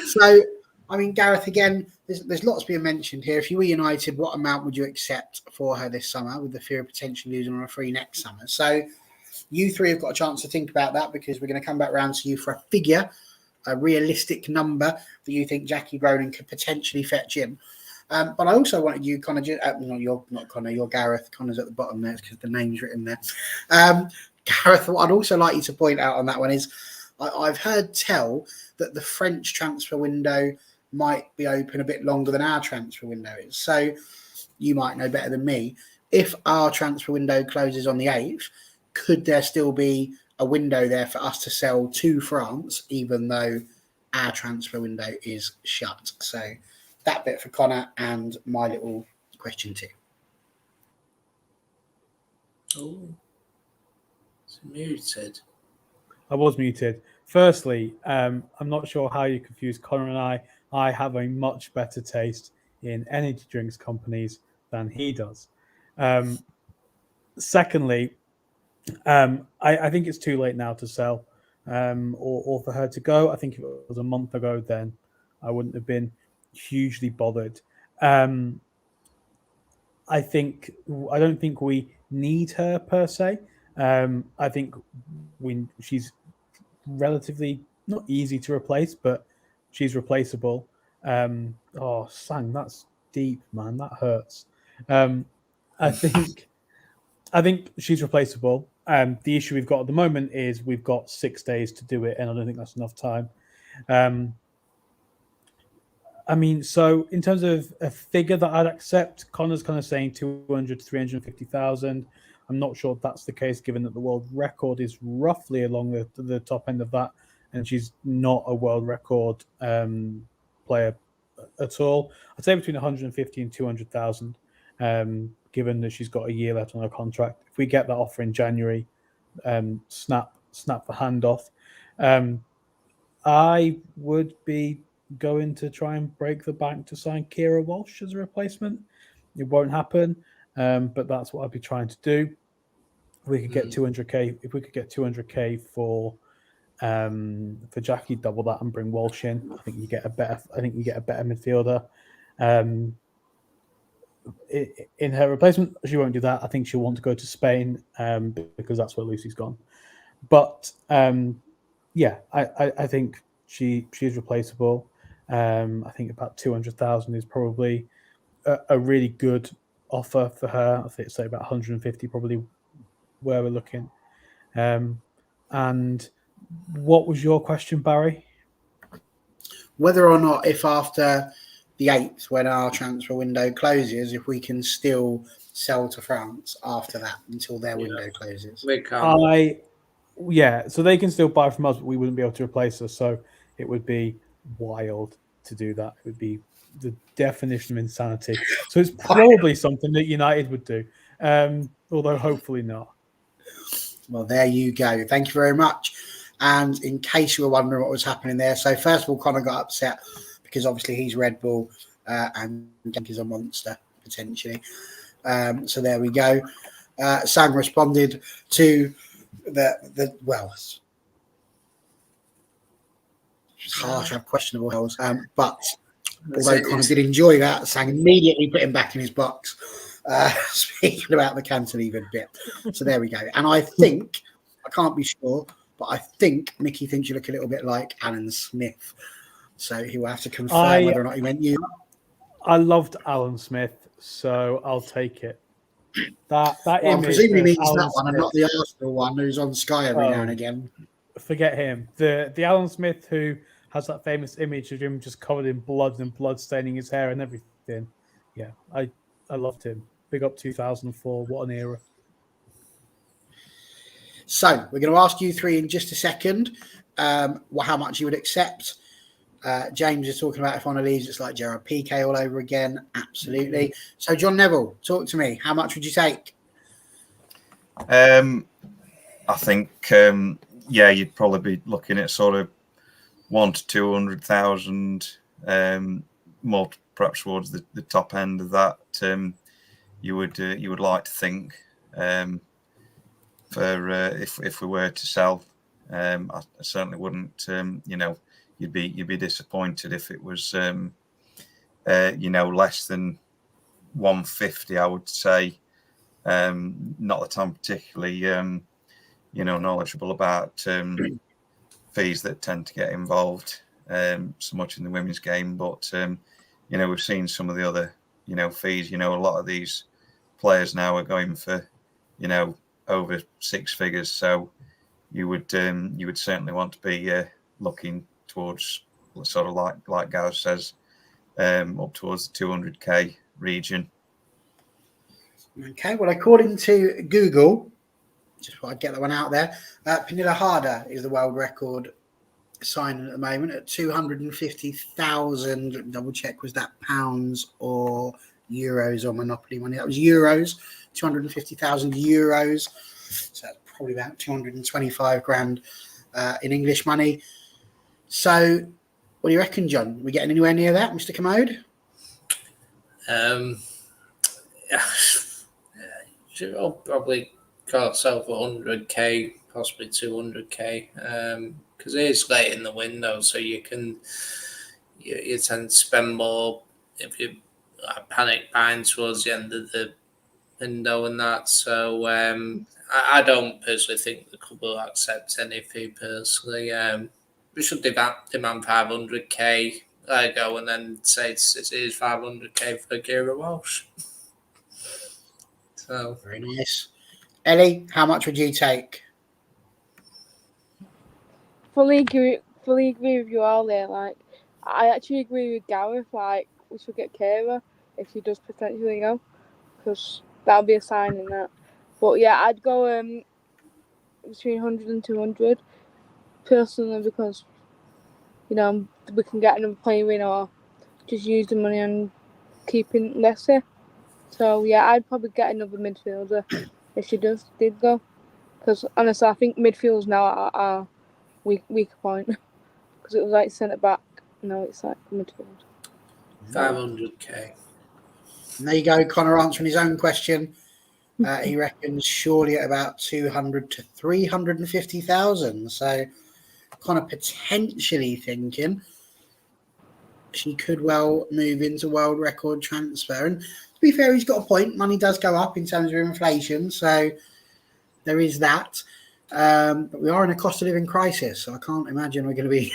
So, I mean, Gareth, again, there's lots being mentioned here. If you were United, what amount would you accept for her this summer, with the fear of potentially losing her free next summer? So, you three have got a chance to think about that, because we're going to come back round to you for a figure, a realistic number that you think Jackie Broden could potentially fetch in. But I also wanted you, Connor, you're not Connor, you're Gareth. Connor's at the bottom there because the name's written there. Gareth, what I'd also like you to point out on that one is I've heard tell that the French transfer window might be open a bit longer than our transfer window is. So you might know better than me. If our transfer window closes on the 8th, could there still be a window there for us to sell to France, even though our transfer window is shut? So that bit for Connor, and my little question too. Oh, it's muted. I was muted. Firstly, I'm not sure how you confuse Connor and I. I have a much better taste in energy drinks companies than he does. Secondly, I think it's too late now to sell, or for her to go. I think if it was a month ago, then I wouldn't have been hugely bothered. I don't think we need her per se. I think she's relatively not easy to replace, but she's replaceable. Sang, that's deep, man. That hurts. I think she's replaceable. The issue we've got at the moment is we've got 6 days to do it, and I don't think that's enough time. I mean, so in terms of a figure that I'd accept, Connor's kind of saying 200 to 350,000. I'm not sure if that's the case, given that the world record is roughly along the top end of that, and she's not a world record player at all. I'd say between 150 and 200,000, given that she's got a year left on her contract. If we get that offer in January, snap the hand off. I would be going to try and break the bank to sign Kira Walsh as a replacement. It won't happen, but that's what I'd be trying to do. If we could get 200k, if we could get 200k for Jackie, double that and bring Walsh in, I think you get a better midfielder. In her replacement, she won't do that. I think she'll want to go to Spain because that's where Lucy's gone. But yeah, I think she is replaceable. I think about 200,000 is probably a really good offer for her. I think say about 150 probably where we're looking. And what was your question, Barry? Whether or not, if after the 8th, when our transfer window closes, if we can still sell to France after that until their window closes. We can. So they can still buy from us, but we wouldn't be able to replace us. So it would be wild to do that. It would be the definition of insanity. So it's probably something that United would do, although hopefully not. Well, there you go. Thank you very much. And in case you were wondering what was happening there, so first of all, Connor got upset because obviously he's Red Bull and Jack is a monster, potentially. So there we go. Sang responded to the it's harsh, have questionable hells. But although Connor did enjoy that, Sang immediately put him back in his box. Speaking about the cantilever bit. So there we go. And I think, I can't be sure, but I think Mickey thinks you look a little bit like Alan Smith. So he will have to confirm whether or not he meant you. I loved Alan Smith, so I'll take it. That image. Image Presumably means Alan that one, and not the Arsenal one who's on Sky every now and again. forget him. The Alan Smith who has that famous image of him just covered in blood and blood staining his hair and everything. Yeah, I loved him. Big up 2004. What an era. So we're going to ask you three in just a second how much you would accept. James is talking about if one of these it's like Gerard Piqué all over again. Absolutely. So John Neville, talk to me. How much would you take? I think you'd probably be looking at sort of 100,000 to 200,000, more perhaps towards the top end of that. You would like to think for if we were to sell. I certainly wouldn't. You'd be disappointed if it was less than 150. I would say. Not that I'm particularly knowledgeable about fees that tend to get involved so much in the women's game, but we've seen some of the other fees. A lot of these players now are going for over six figures, so you would certainly want to be looking towards sort of like Gareth says, up towards the 200k region. Okay, well, according to Google, just want to get that one out there, Pernilla Harder is the world record signing at the moment at 250,000. Double check, was that pounds or euros or Monopoly money? That was euros, 250,000 euros. So that's probably about 225 grand in English money. So what do you reckon, John? Are we getting anywhere near that, Mr. Commode? I'll probably cost over 100k, possibly 200k, because it is late in the window, so you tend to spend more if you panic buying towards the end of the window and that. So I don't personally think the club will accept any fee personally. We should demand 500k, let it go, and then say it is 500k for Kira Walsh. So very nice. Ellie, how much would you take? Fully agree with you all there. Like, I actually agree with Gareth. Like, we should get Kira if she does potentially go, because that'll be a sign in that. But yeah, I'd go between 100 and 200 personally, because we can get another player in or just use the money on keeping Leslie. So yeah, I'd probably get another midfielder if she did go, because honestly, I think midfielders now are weaker point, because it was like centre back. No, it's like midfield. 500k. And there you go, Connor answering his own question. He reckons surely at about 200 to 350,000. So Connor potentially thinking she could well move into world record transfer. And to be fair, he's got a point. Money does go up in terms of inflation, so there is that. But we are in a cost of living crisis, so I can't imagine we're going to be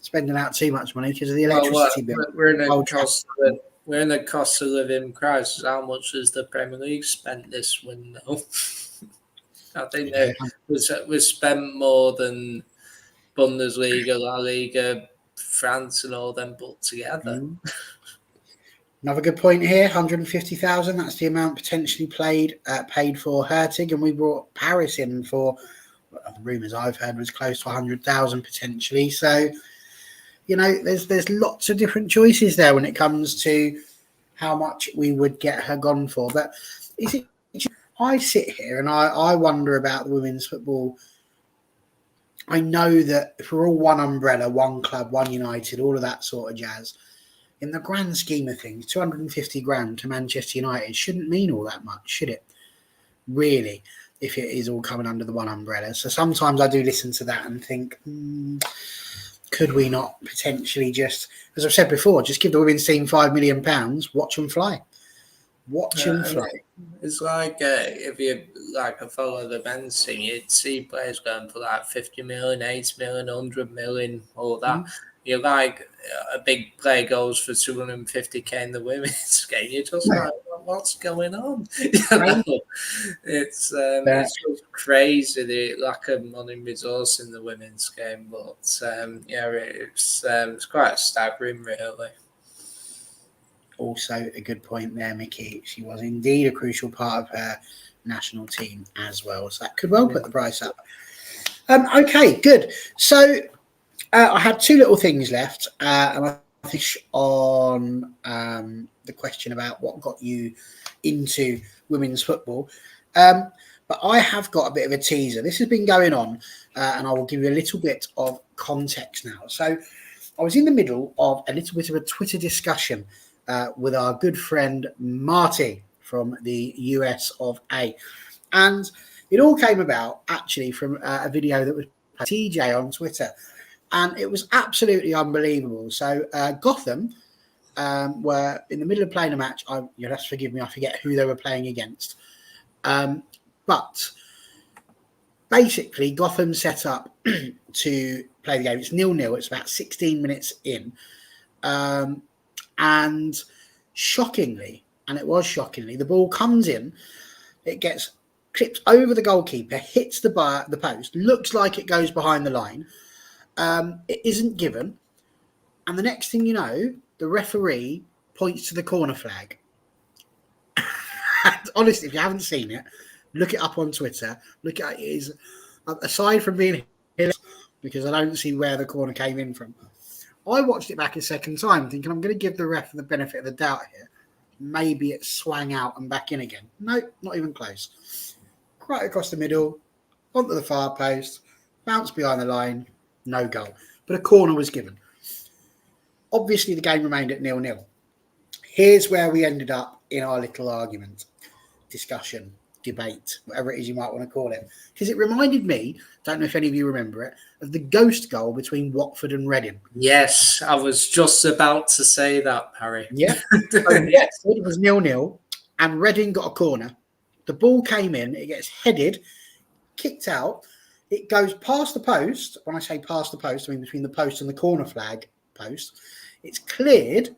spending out too much money because of the electricity bill. We're in a cost of living crisis. How much has the Premier League spent this window? I think we spent more than Bundesliga, La Liga, France, and all them put together. Another good point here, 150,000. That's the amount potentially paid for Hertig, and we brought Paris in for, well, the rumours I've heard was close to 100,000 potentially. So, there's lots of different choices there when it comes to how much we would get her gone for. But I sit here and I wonder about the women's football. I know that if we're all one umbrella, one club, one United, all of that sort of jazz, in the grand scheme of things, 250 grand to Manchester United shouldn't mean all that much, should it? Really, if it is all coming under the one umbrella. So sometimes I do listen to that and think, could we not potentially just, as I've said before, just give the women's team £5 million, watch them fly. Watch them fly. It's like if you follow the men's team, you'd see players going for like 50 million, 80 million, 100 million, all that. You're like, a big player goes for 250k in the women's game. You're just like, what's going on? It's just crazy the lack of money resource in the women's game, but it's quite staggering, really. Also, a good point there, Mickey. She was indeed a crucial part of her national team as well, so that could well put the price up. Okay, good. So I had two little things left, and I fish on the question about what got you into women's football. But I have got a bit of a teaser. This has been going on, and I will give you a little bit of context now. So I was in the middle of a little bit of a Twitter discussion with our good friend Marty from the US of A. And it all came about actually from a video that was TJ on Twitter. And it was absolutely unbelievable. So Gotham were in the middle of playing a match. You'll have to forgive me, I forget who they were playing against. But basically, Gotham set up to play the game. It's 0-0. It's about 16 minutes in. And shockingly, and it was shockingly, the ball comes in. It gets clipped over the goalkeeper, hits the post, looks like it goes behind the line. It isn't given. And the next thing you know, the referee points to the corner flag. Honestly, if you haven't seen it, look it up on Twitter. Look at it. It is, aside from being hilarious, because I don't see where the corner came in from. I watched it back a second time thinking I'm going to give the ref the benefit of the doubt here. Maybe it swang out and back in again. Nope, not even close. Right across the middle, onto the far post, bounced behind the line, no goal. But a corner was given. Obviously, the game remained at 0-0. Here's where we ended up in our little argument, discussion, debate, whatever it is you might want to call it. Because it reminded me, don't know if any of you remember it, of the ghost goal between Watford and Reading. Yes, I was just about to say that, Harry. Yeah. So Watford was 0-0 and Reading got a corner. The ball came in, it gets headed, kicked out. It goes past the post. When I say past the post, I mean between the post and the corner flag post. It's cleared.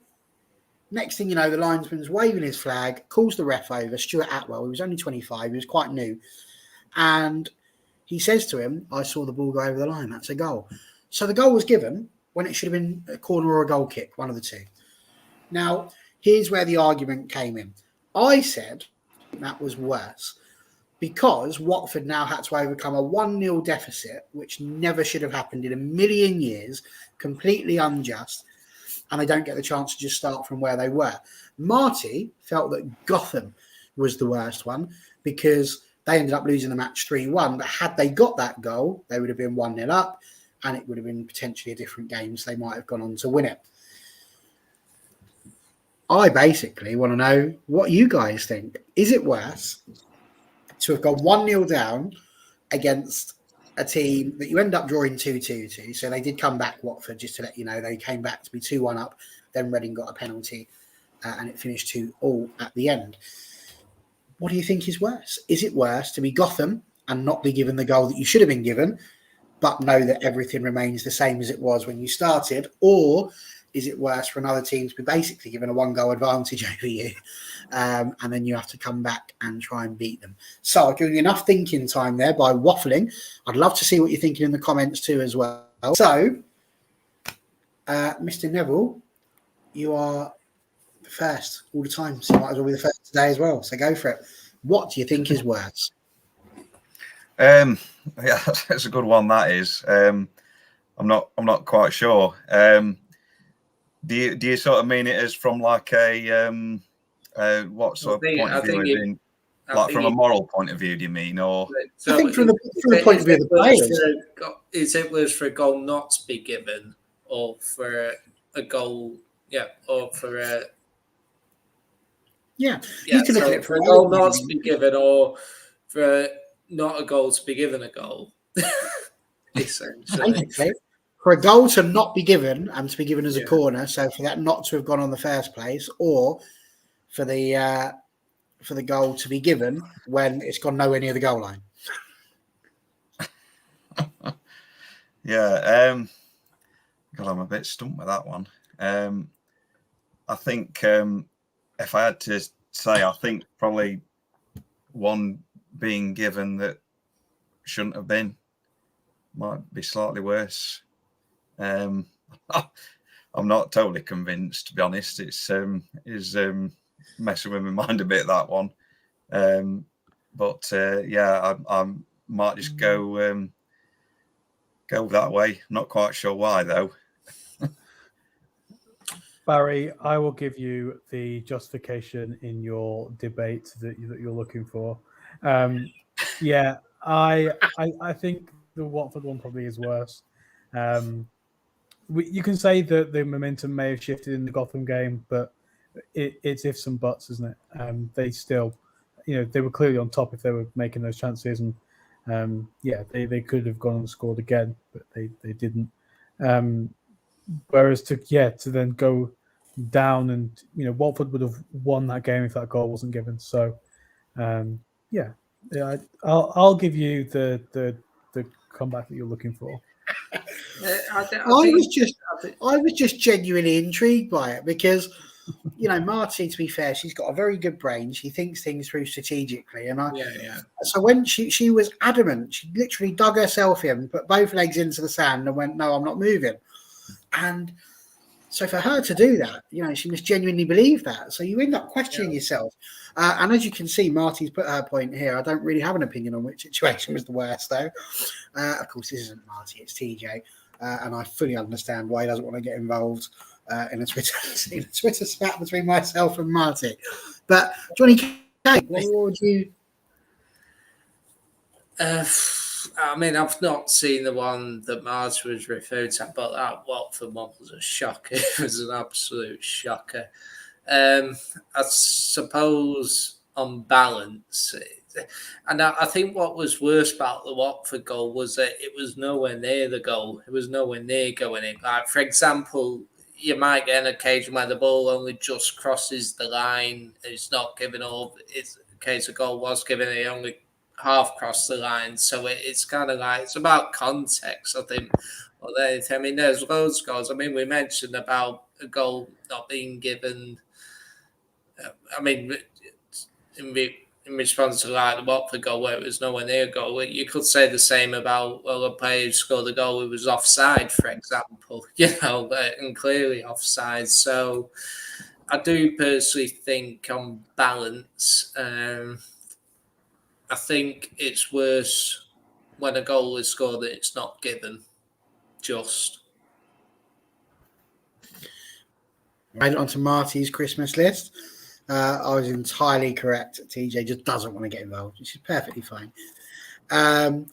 Next thing you know, the linesman's waving his flag, calls the ref over, Stuart Atwell. He was only 25. He was quite new. And he says to him, I saw the ball go over the line. That's a goal. So the goal was given when it should have been a corner or a goal kick, one of the two. Now, here's where the argument came in. I said that was worse because Watford now had to overcome a 1-0 deficit, which never should have happened in a million years, completely unjust. And they don't get the chance to just start from where they were. Marty felt that Gotham was the worst one because they ended up losing the match 3-1. But had they got that goal, they would have been 1-0 up and it would have been potentially a different game. So they might have gone on to win it. I basically want to know what you guys think. Is it worse to have gone 1-0 down against a team that you end up drawing 2-2 to? So they did come back, Watford, just to let you know. They came back to be 2-1 up. Then Reading got a penalty and it finished 2-2 at the end. What do you think is worse? Is it worse to be Gotham and not be given the goal that you should have been given, but know that everything remains the same as it was when you started? Or is it worse for another team to be basically given a 1-goal advantage over you and then you have to come back and try and beat them? So I'll give you enough thinking time there by waffling. I'd love to see what you're thinking in the comments too as well. So, Mr. Neville, you are the first all the time, so you might as well be the first today as well. So go for it. What do you think is worse? Yeah, that's a good one. That is. I'm not quite sure. Do you sort of mean it as from like a what sort of point of view? Like from a moral point of view, do you mean, or? So I think from the point of view of the players, is it worse for a goal not to be given, or for a goal? Yeah, or for a you can so look at it for a goal not to be given, or for not a goal to be given a goal. Essentially. For a goal to not be given and to be given as a corner, so for that not to have gone on the first place, or for the goal to be given when it's gone nowhere near the goal line. Yeah, God, I'm a bit stumped with that one. I think if I had to say I think probably one being given that shouldn't have been might be slightly worse. I'm not totally convinced, to be honest. It's messing with my mind a bit, that one. But I might just go that way. Not quite sure why though. Barry, I will give you the justification in your debate that you're looking for. I think the Watford one probably is worse. You can say that the momentum may have shifted in the Gotham game, but it's ifs and buts, isn't it? They still, they were clearly on top if they were making those chances, and they could have gone and scored again, but they didn't. Whereas to then go down and Watford would have won that game if that goal wasn't given. So I'll give you the comeback that you're looking for. I was just genuinely intrigued by it because Marty, to be fair, she's got a very good brain. She thinks things through strategically, and so when she was adamant, she literally dug herself in, put both legs into the sand, and went, "No, I'm not moving." And so for her to do that, she must genuinely believe that. So you end up questioning yourself. And as you can see, Marty's put her point here. I don't really have an opinion on which situation was the worst, though. Of course, this isn't Marty, it's TJ. And I fully understand why he doesn't want to get involved in a Twitter spat between myself and Marty. But Johnny K, what would you... I've not seen the one that Marty was referring to, but that Watford one was a shocker. It was an absolute shocker. I suppose on balance, and I think what was worse about the Watford goal was that it was nowhere near the goal. It was nowhere near going in. Like, for example, you might get an occasion where the ball only just crosses the line. It's not given up. It's in case a goal was given, it only half crossed the line. So it's kind of like, it's about context, I think. There's loads of goals. We mentioned about a goal not being given. In response to the Watford goal where it was nowhere near a goal, you could say the same about a player who scored a goal who was offside, for example, and clearly offside. So I do personally think on balance, I think it's worse when a goal is scored that it's not given. Just. Made it onto Marty's Christmas list. I was entirely correct. TJ just doesn't want to get involved, which is perfectly fine. And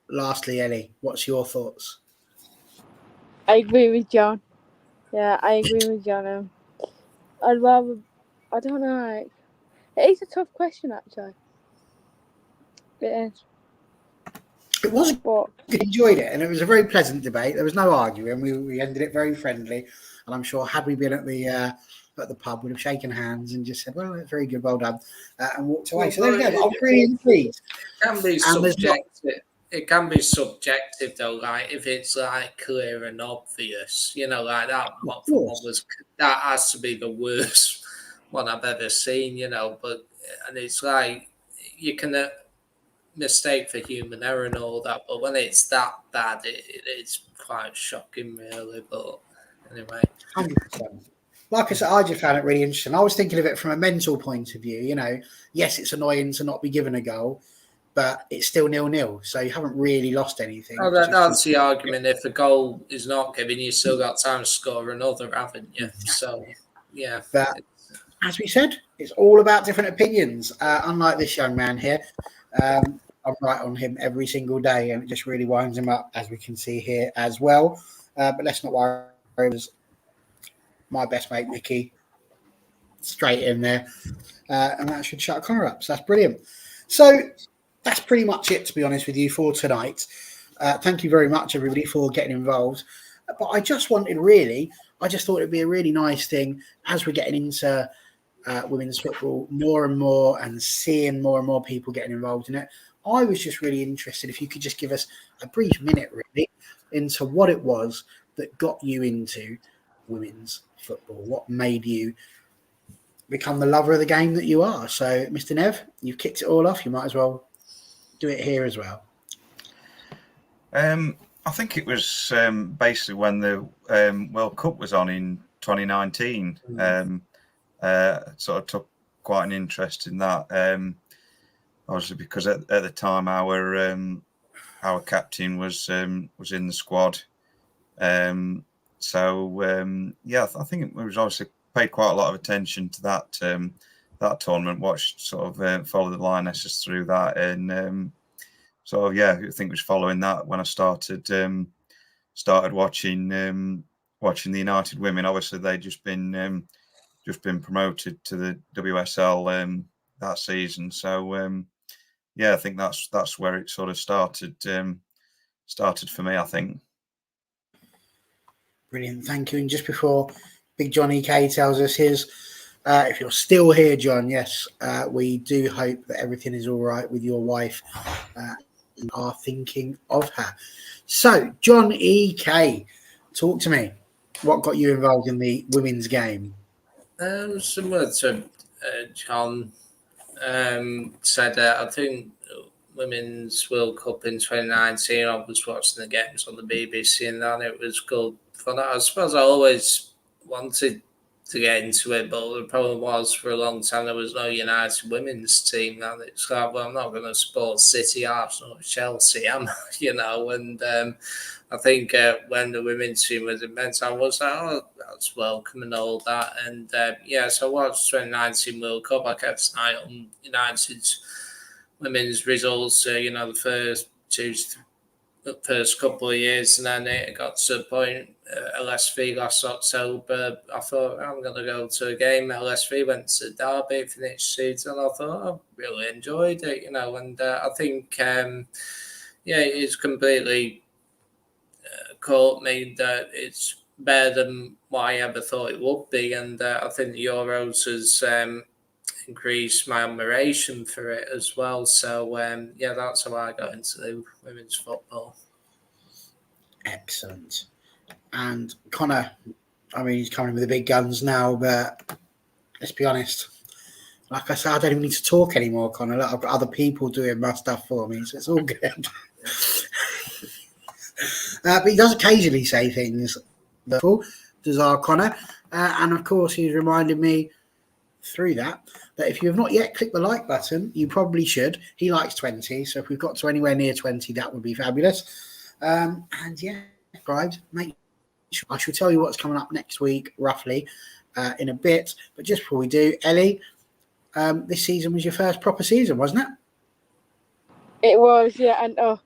lastly, Ellie, what's your thoughts? I agree with John. Yeah, I agree with John. I don't know. It is a tough question, actually. It is. It was. I enjoyed it, and it was a very pleasant debate. There was no arguing. We ended it very friendly, and I'm sure had we been at the pub, we'd have shaken hands and just said, "Well, that's very good, well done," and walked away. So there we go. I was really intrigued. It can be subjective. It can be subjective though, like if it's like clear and obvious, like that. That has to be the worst one I've ever seen, But and it's like you can mistake for human error and all that, but when it's that bad, it's quite shocking, really. But anyway, 100%. Like I said, I just found it really interesting. I was thinking of it from a mental point of view. Yes, it's annoying to not be given a goal, but it's still 0-0, so you haven't really lost anything. Oh, that's the argument. If a goal is not given, you still got time to score another, haven't you? So, yeah. But as we said, it's all about different opinions. Unlike this young man here, I'm right on him every single day, and it just really winds him up, as we can see here as well. But let's not worry. It was my best mate, Mickey, straight in there. And that should shut Connor up. So that's brilliant. So that's pretty much it, to be honest with you, for tonight. Thank you very much, everybody, for getting involved. But I just thought it'd be a really nice thing as we're getting into women's football more and more and seeing more and more people getting involved in it. I was just really interested if you could just give us a brief minute, really, into what it was that got you into women's football. What made you become the lover of the game that you are. So, Mr. Nev, you've kicked it all off. You might as well do it here as well. I think it was basically when the World Cup was on in 2019. Sort of took quite an interest in that. Obviously, because at the time our captain was in the squad. I think it was obviously paid quite a lot of attention to that tournament. Watched sort of follow the Lionesses through that, and I think it was following that when I started watching the United Women. Obviously, they'd just been promoted to the WSL that season. So I think that's where it sort of started for me, I think. Brilliant, thank you. And just before Big Johnny K tells us his, if you're still here, John, yes, we do hope that everything is all right with your wife and are thinking of her. So, John E.K., talk to me. What got you involved in the women's game? Similar to John said, I think Women's World Cup in 2019, I was watching the games on the BBC and then it was good fun. I suppose I always wanted to get into it, but the problem was for a long time there was no United women's team. And it's like, well, I'm not going to support City, Arsenal, Chelsea, and I think when the women's team was immense, I was like, oh, that's welcome and all that. And so I watched 2019 World Cup. I kept an eye on United's women's results, the first couple of years, and then it got to the point, LSV last October, I thought, I'm going to go to a game. LSV went to Derby, finished season, I thought, I really enjoyed it, and I think, it's completely caught me that it's better than what I ever thought it would be, and I think the Euros has increased my admiration for it as well. So that's how I got into the women's football. Excellent. And Connor, I mean, he's coming with the big guns now, but let's be honest. Like I said, I don't even need to talk anymore, Connor. I've got other people doing my stuff for me, so it's all good. But he does occasionally say things that does our Connor. And of course, he's reminded me through that if you have not yet clicked the like button, you probably should. He likes 20, so if we've got to anywhere near 20, that would be fabulous. Subscribed, make sure. I shall tell you what's coming up next week, roughly, in a bit. But just before we do, Ellie, this season was your first proper season, wasn't it? It was, yeah. And do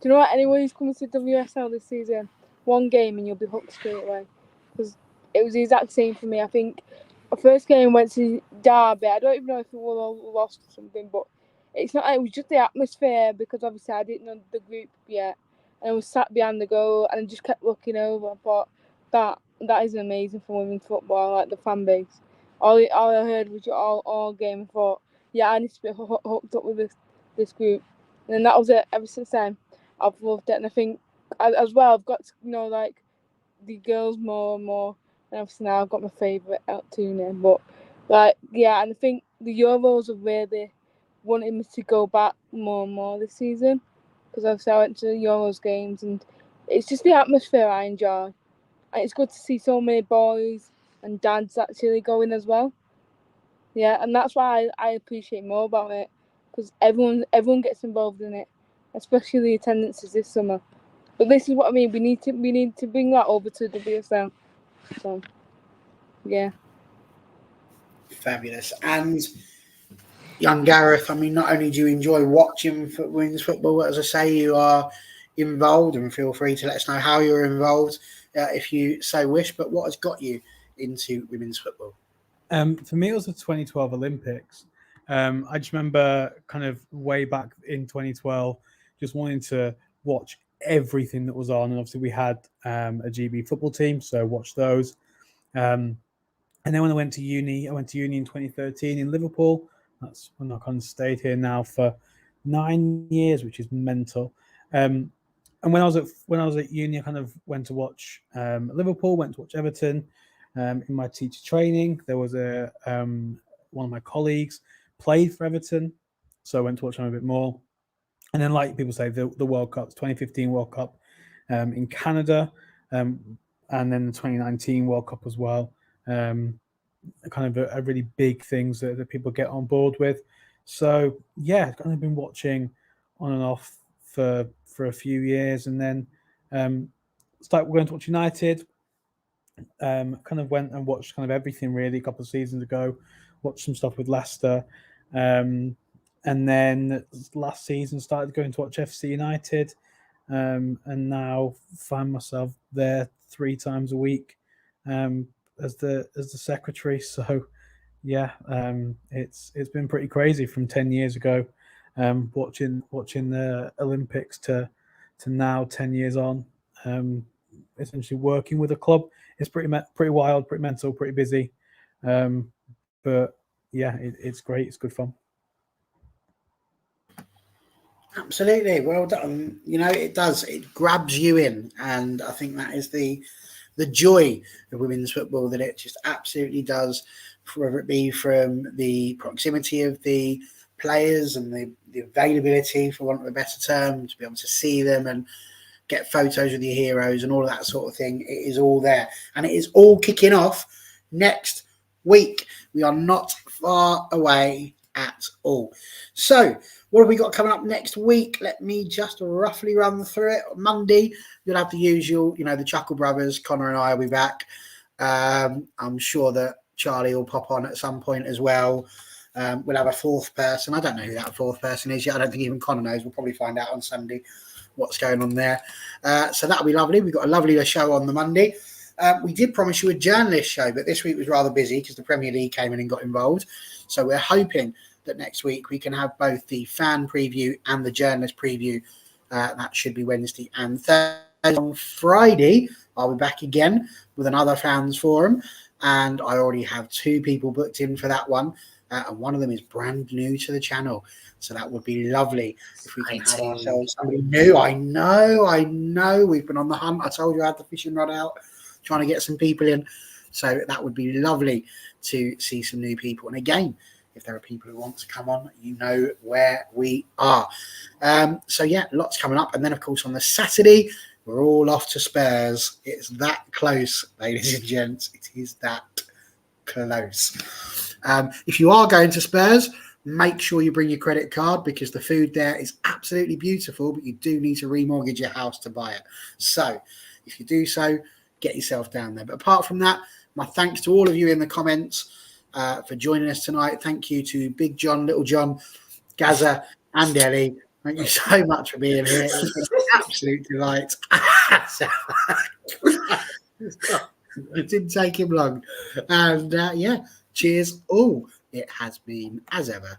you know what? Anyone who's coming to WSL this season, one game and you'll be hooked straight away. Because it was the exact same for me. I think our first game went to Derby. I don't even know if we were all lost or something, but it's not. It was just the atmosphere, because obviously I didn't know the group yet, and I was sat behind the goal and I just kept looking over. I thought that is amazing for women's football, like the fan base. All I heard was all game. I thought, yeah, I need to be hooked up with this group, and then that was it. Ever since then, I've loved it, and I think as well I've got to know like the girls more and more. And obviously now I've got my favourite out Tuna, but and I think the Euros have really wanted me to go back more and more this season, because obviously I went to the Euros games and it's just the atmosphere I enjoy, and it's good to see so many boys and dads actually going as well. Yeah, and that's why I appreciate more about it, because everyone gets involved in it, especially the attendances this summer. But this is what I mean. We need to bring that over to the WSL. So, yeah. Fabulous. And young Gareth, I mean, not only do you enjoy watching women's football, but as I say, you are involved, and feel free to let us know how you're involved if you so wish. But what has got you into women's football? For me, it was the 2012 Olympics. I just remember kind of way back in 2012, just wanting to watch everything that was on. And obviously we had a GB football team, so I watched those. And then when I went to uni in 2013 in Liverpool. That's when I kind of stayed here now for 9 years, which is mental. And when I was at uni, I kind of went to watch Liverpool, went to watch Everton. In my teacher training, there was one of my colleagues played for Everton, so I went to watch him a bit more. And then, like people say, the World Cup, 2015 World Cup in Canada, and then the 2019 World Cup as well. Kind of a really big things that people get on board with. So yeah, I've kind of been watching on and off for a few years, and then started going to watch United. Kind of went and watched kind of everything really a couple of seasons ago. Watched some stuff with Leicester, and then last season started going to watch FC United, and now find myself there 3 times a week as the secretary. So yeah, it's been pretty crazy from 10 years ago, watching the Olympics to now 10 years on, essentially working with a club. It's pretty wild, pretty mental, pretty busy, but yeah, it's great. It's good fun. Absolutely, well done. You know, it does. It grabs you in, and I think that is the joy of women's football, that it just absolutely does. Whether it be from the proximity of the players and the availability, for want of a better term, to be able to see them and get photos with your heroes and all of that sort of thing. It is all there, and it is all kicking off next week. We are not far away at all. So what have we got coming up next week? Let me just roughly run through it. Monday, you'll have the usual, you know, the Chuckle Brothers. Connor and I will be back. I'm sure that Charlie will pop on at some point as well. We'll have a 4th person. I don't know who that 4th person is yet. I don't think even Connor knows. We'll probably find out on Sunday what's going on there. So that'll be lovely. We've got a lovely show on the Monday. We did promise you a journalist show, but this week was rather busy because the Premier League came in and got involved. So we're hoping that next week we can have both the fan preview and the journalist preview. That should be Wednesday and Thursday. On Friday, I'll be back again with another fans forum, and I already have 2 people booked in for that one, and one of them is brand new to the channel. So that would be lovely if we can have ourselves somebody new. I know. We've been on the hunt. I told you I had the fishing rod out, trying to get some people in. So that would be lovely to see some new people. And again, if there are people who want to come on, you know where we are. So yeah, lots coming up. And then, of course, on the Saturday, we're all off to Spurs. It's that close, ladies and gents. It is that close. If you are going to Spurs, make sure you bring your credit card, because the food there is absolutely beautiful, but you do need to remortgage your house to buy it. So if you do so, get yourself down there. But apart from that, my thanks to all of you in the comments for joining us tonight. Thank you to Big John, Little John, Gaza, and Ellie. Thank you so much for being here. It's been an absolute delight. It didn't take him long. And yeah, cheers all. It has been, as ever,